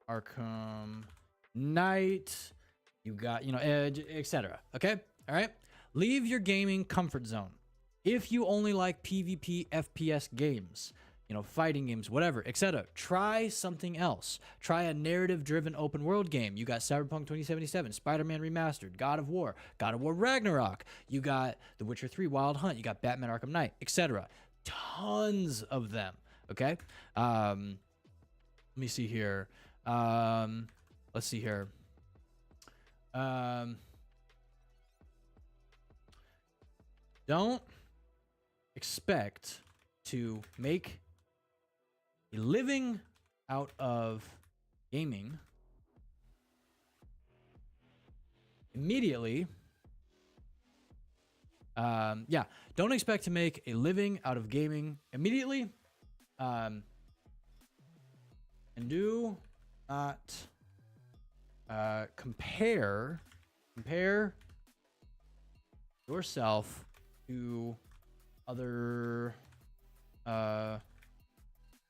Arkham Knight. You got, Edge, etc. Okay? All right? Leave your gaming comfort zone. If you only like PvP FPS games, fighting games, whatever, etc., try something else. Try a narrative-driven open world game. You got Cyberpunk 2077, Spider-Man Remastered, God of War Ragnarok. You got The Witcher 3, Wild Hunt. You got Batman Arkham Knight, etc. Tons of them, okay? Let me see here. Let's see here. Don't expect to make a living out of gaming immediately. Don't expect to make a living out of gaming immediately. And do not compare yourself to other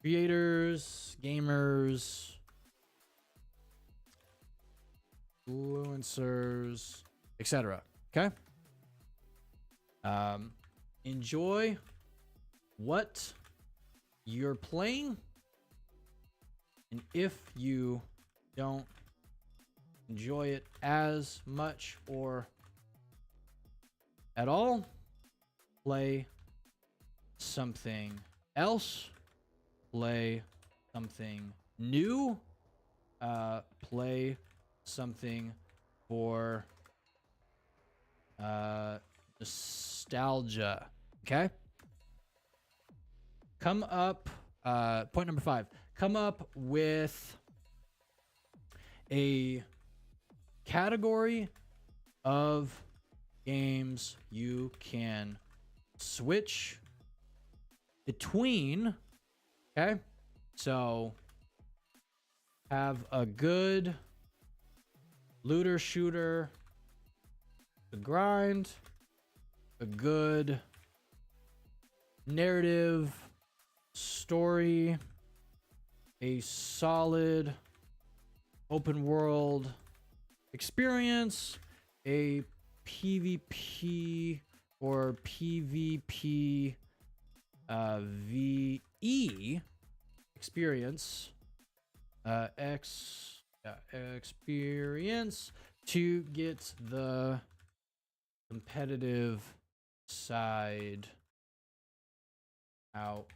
creators, gamers, influencers, etc. Okay? Enjoy what you're playing, and if you don't enjoy it as much or at all, play something else, play something new, play something for nostalgia. Okay? Come up, point number 5, come up with a category of games you can switch between. Okay, so have a good looter shooter, the grind, a good narrative story, a solid open world experience, a PvP or PvP VE experience, experience to get the competitive side out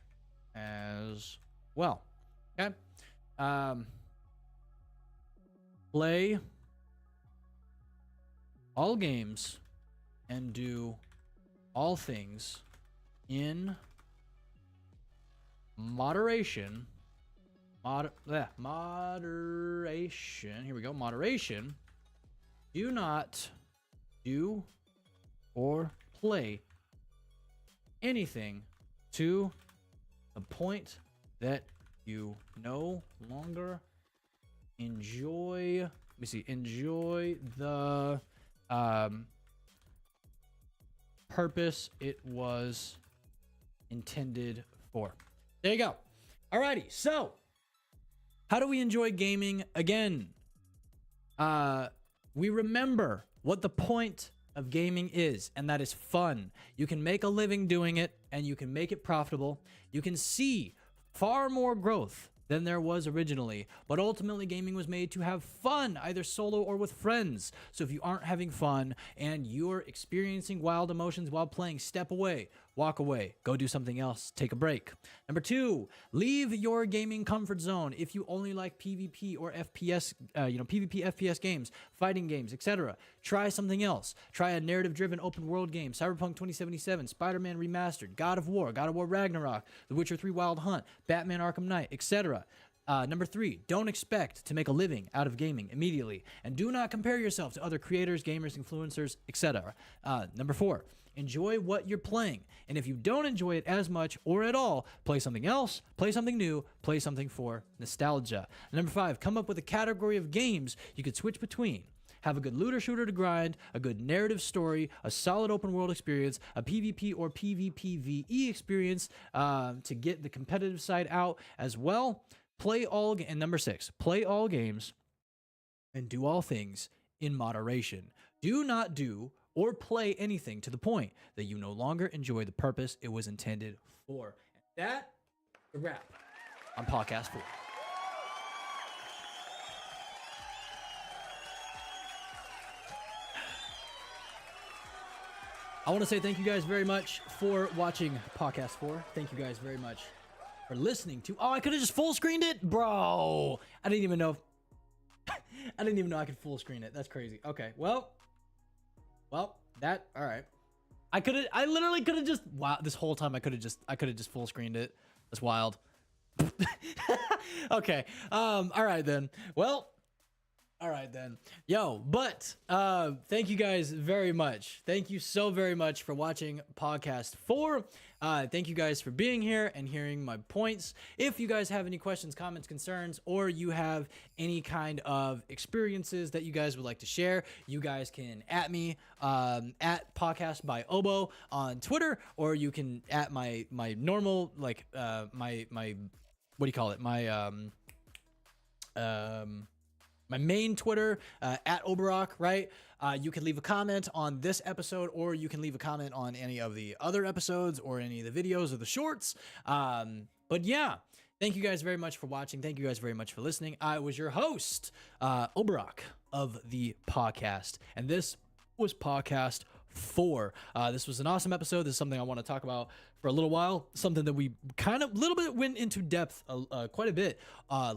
as well. Okay. Play all games and do all things in moderation. Moderation. Here we go. Moderation. Do not do or play anything to the point that you no longer enjoy the purpose it was intended for. There you go. Alrighty, so how do we enjoy gaming again? We remember what the point of gaming is, and that is fun. You can make a living doing it, and you can make it profitable. You can see far more growth than there was originally, but ultimately gaming was made to have fun, either solo or with friends. So if you aren't having fun and you're experiencing wild emotions while playing, step away, walk away, go do something else, take a break. Number 2, leave your gaming comfort zone. If you only like PvP or FPS, PvP, FPS games, fighting games, etc., try something else. Try a narrative-driven open-world game, Cyberpunk 2077, Spider-Man Remastered, God of War Ragnarok, The Witcher 3 Wild Hunt, Batman Arkham Knight, etc. Number 3, don't expect to make a living out of gaming immediately, and do not compare yourself to other creators, gamers, influencers, etc. Number 4, enjoy what you're playing, and if you don't enjoy it as much or at all, play something else, play something new, play something for nostalgia. Number 5, come up with a category of games you could switch between. Have a good looter shooter to grind, a good narrative story, a solid open world experience, a PvP or PvP VE experience to get the competitive side out as well. And number 6, play all games and do all things in moderation. Do not do or play anything to the point that you no longer enjoy the purpose it was intended for. And that is a wrap on PAWCAST 4. I want to say thank you guys very much for watching PAWCAST 4. Thank you guys very much for listening to... Oh, I could have just full screened it? Bro, I didn't even know. I didn't even know I could full screen it. That's crazy. Okay, well, all right. I literally could have just... Wow, this whole time I could have just full screened it. That's wild. Okay, all right then. Well... All right then. But thank you guys very much. Thank you so very much for watching PAWCAST 4. Thank you guys for being here and hearing my points. If you guys have any questions, comments, concerns, or you have any kind of experiences that you guys would like to share, you guys can at me at PAWCAST by Obo on Twitter, or you can at my normal my what do you call it? My main Twitter, at Oberok, right? You can leave a comment on this episode, or you can leave a comment on any of the other episodes or any of the videos or the shorts. But yeah, thank you guys very much for watching. Thank you guys very much for listening. I was your host, Oberok of the PAWCAST, and this was PAWCAST 4. This was an awesome episode. This is something I want to talk about for a little while. Something that we kind of little bit went into depth quite a bit one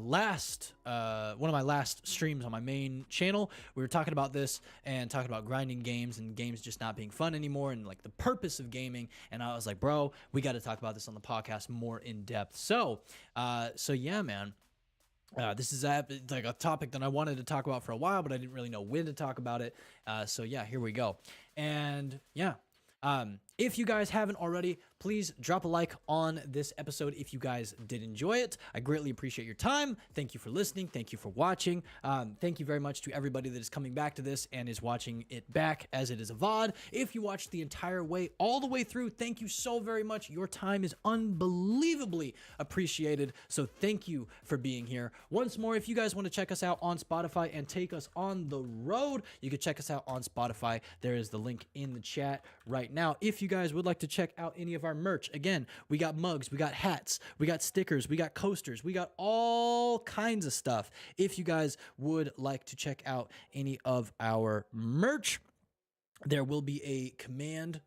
of my last streams on my main channel. We were talking about this and talking about grinding games and games just not being fun anymore and like the purpose of gaming. And I was like, bro, we got to talk about this on the podcast more in depth. So yeah, man. This is like a topic that I wanted to talk about for a while, but I didn't really know when to talk about it. So yeah, here we go. And yeah, If you guys haven't already, please drop a like on this episode if you guys did enjoy it. I greatly appreciate your time. Thank you for listening. Thank you for watching. Thank you very much to everybody that is coming back to this and is watching it back as it is a VOD. If you watched the entire way, all the way through, thank you so very much. Your time is unbelievably appreciated. So thank you for being here. Once more, if you guys want to check us out on Spotify and take us on the road, you can check us out on Spotify. There is the link in the chat right now. If you guys would like to check out any of our merch, again, we got mugs, we got hats, we got stickers, we got coasters, we got all kinds of stuff. If you guys would like to check out any of our merch, there will be a command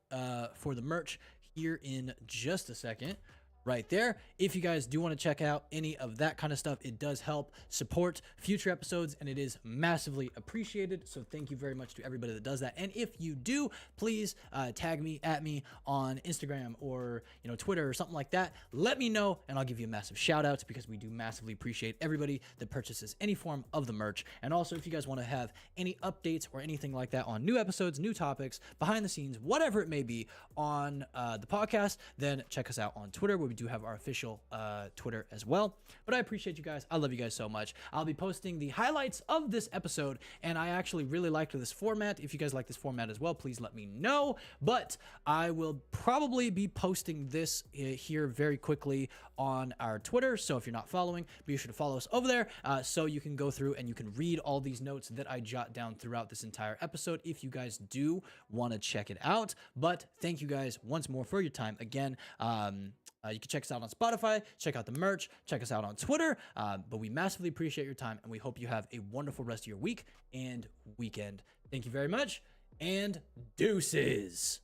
for the merch here in just a second. Right there. If you guys do want to check out any of that kind of stuff, it does help support future episodes and it is massively appreciated. So thank you very much to everybody that does that. And if you do, please tag me at me on Instagram or Twitter or something like that. Let me know and I'll give you a massive shout out because we do massively appreciate everybody that purchases any form of the merch. And also if you guys want to have any updates or anything like that on new episodes, new topics, behind the scenes, whatever it may be on the podcast, then check us out on Twitter where we do have our official Twitter as well. But I appreciate you guys. I love you guys so much. I'll be posting the highlights of this episode, and I actually really liked this format. If you guys like this format as well, please let me know. But I will probably be posting this here very quickly on our Twitter. So if you're not following, be sure to follow us over there so you can go through and you can read all these notes that I jot down throughout this entire episode if you guys do want to check it out. But thank you guys once more for your time. Again, you can check us out on Spotify, check out the merch, check us out on Twitter. But we massively appreciate your time, and we hope you have a wonderful rest of your week and weekend. Thank you very much, and deuces.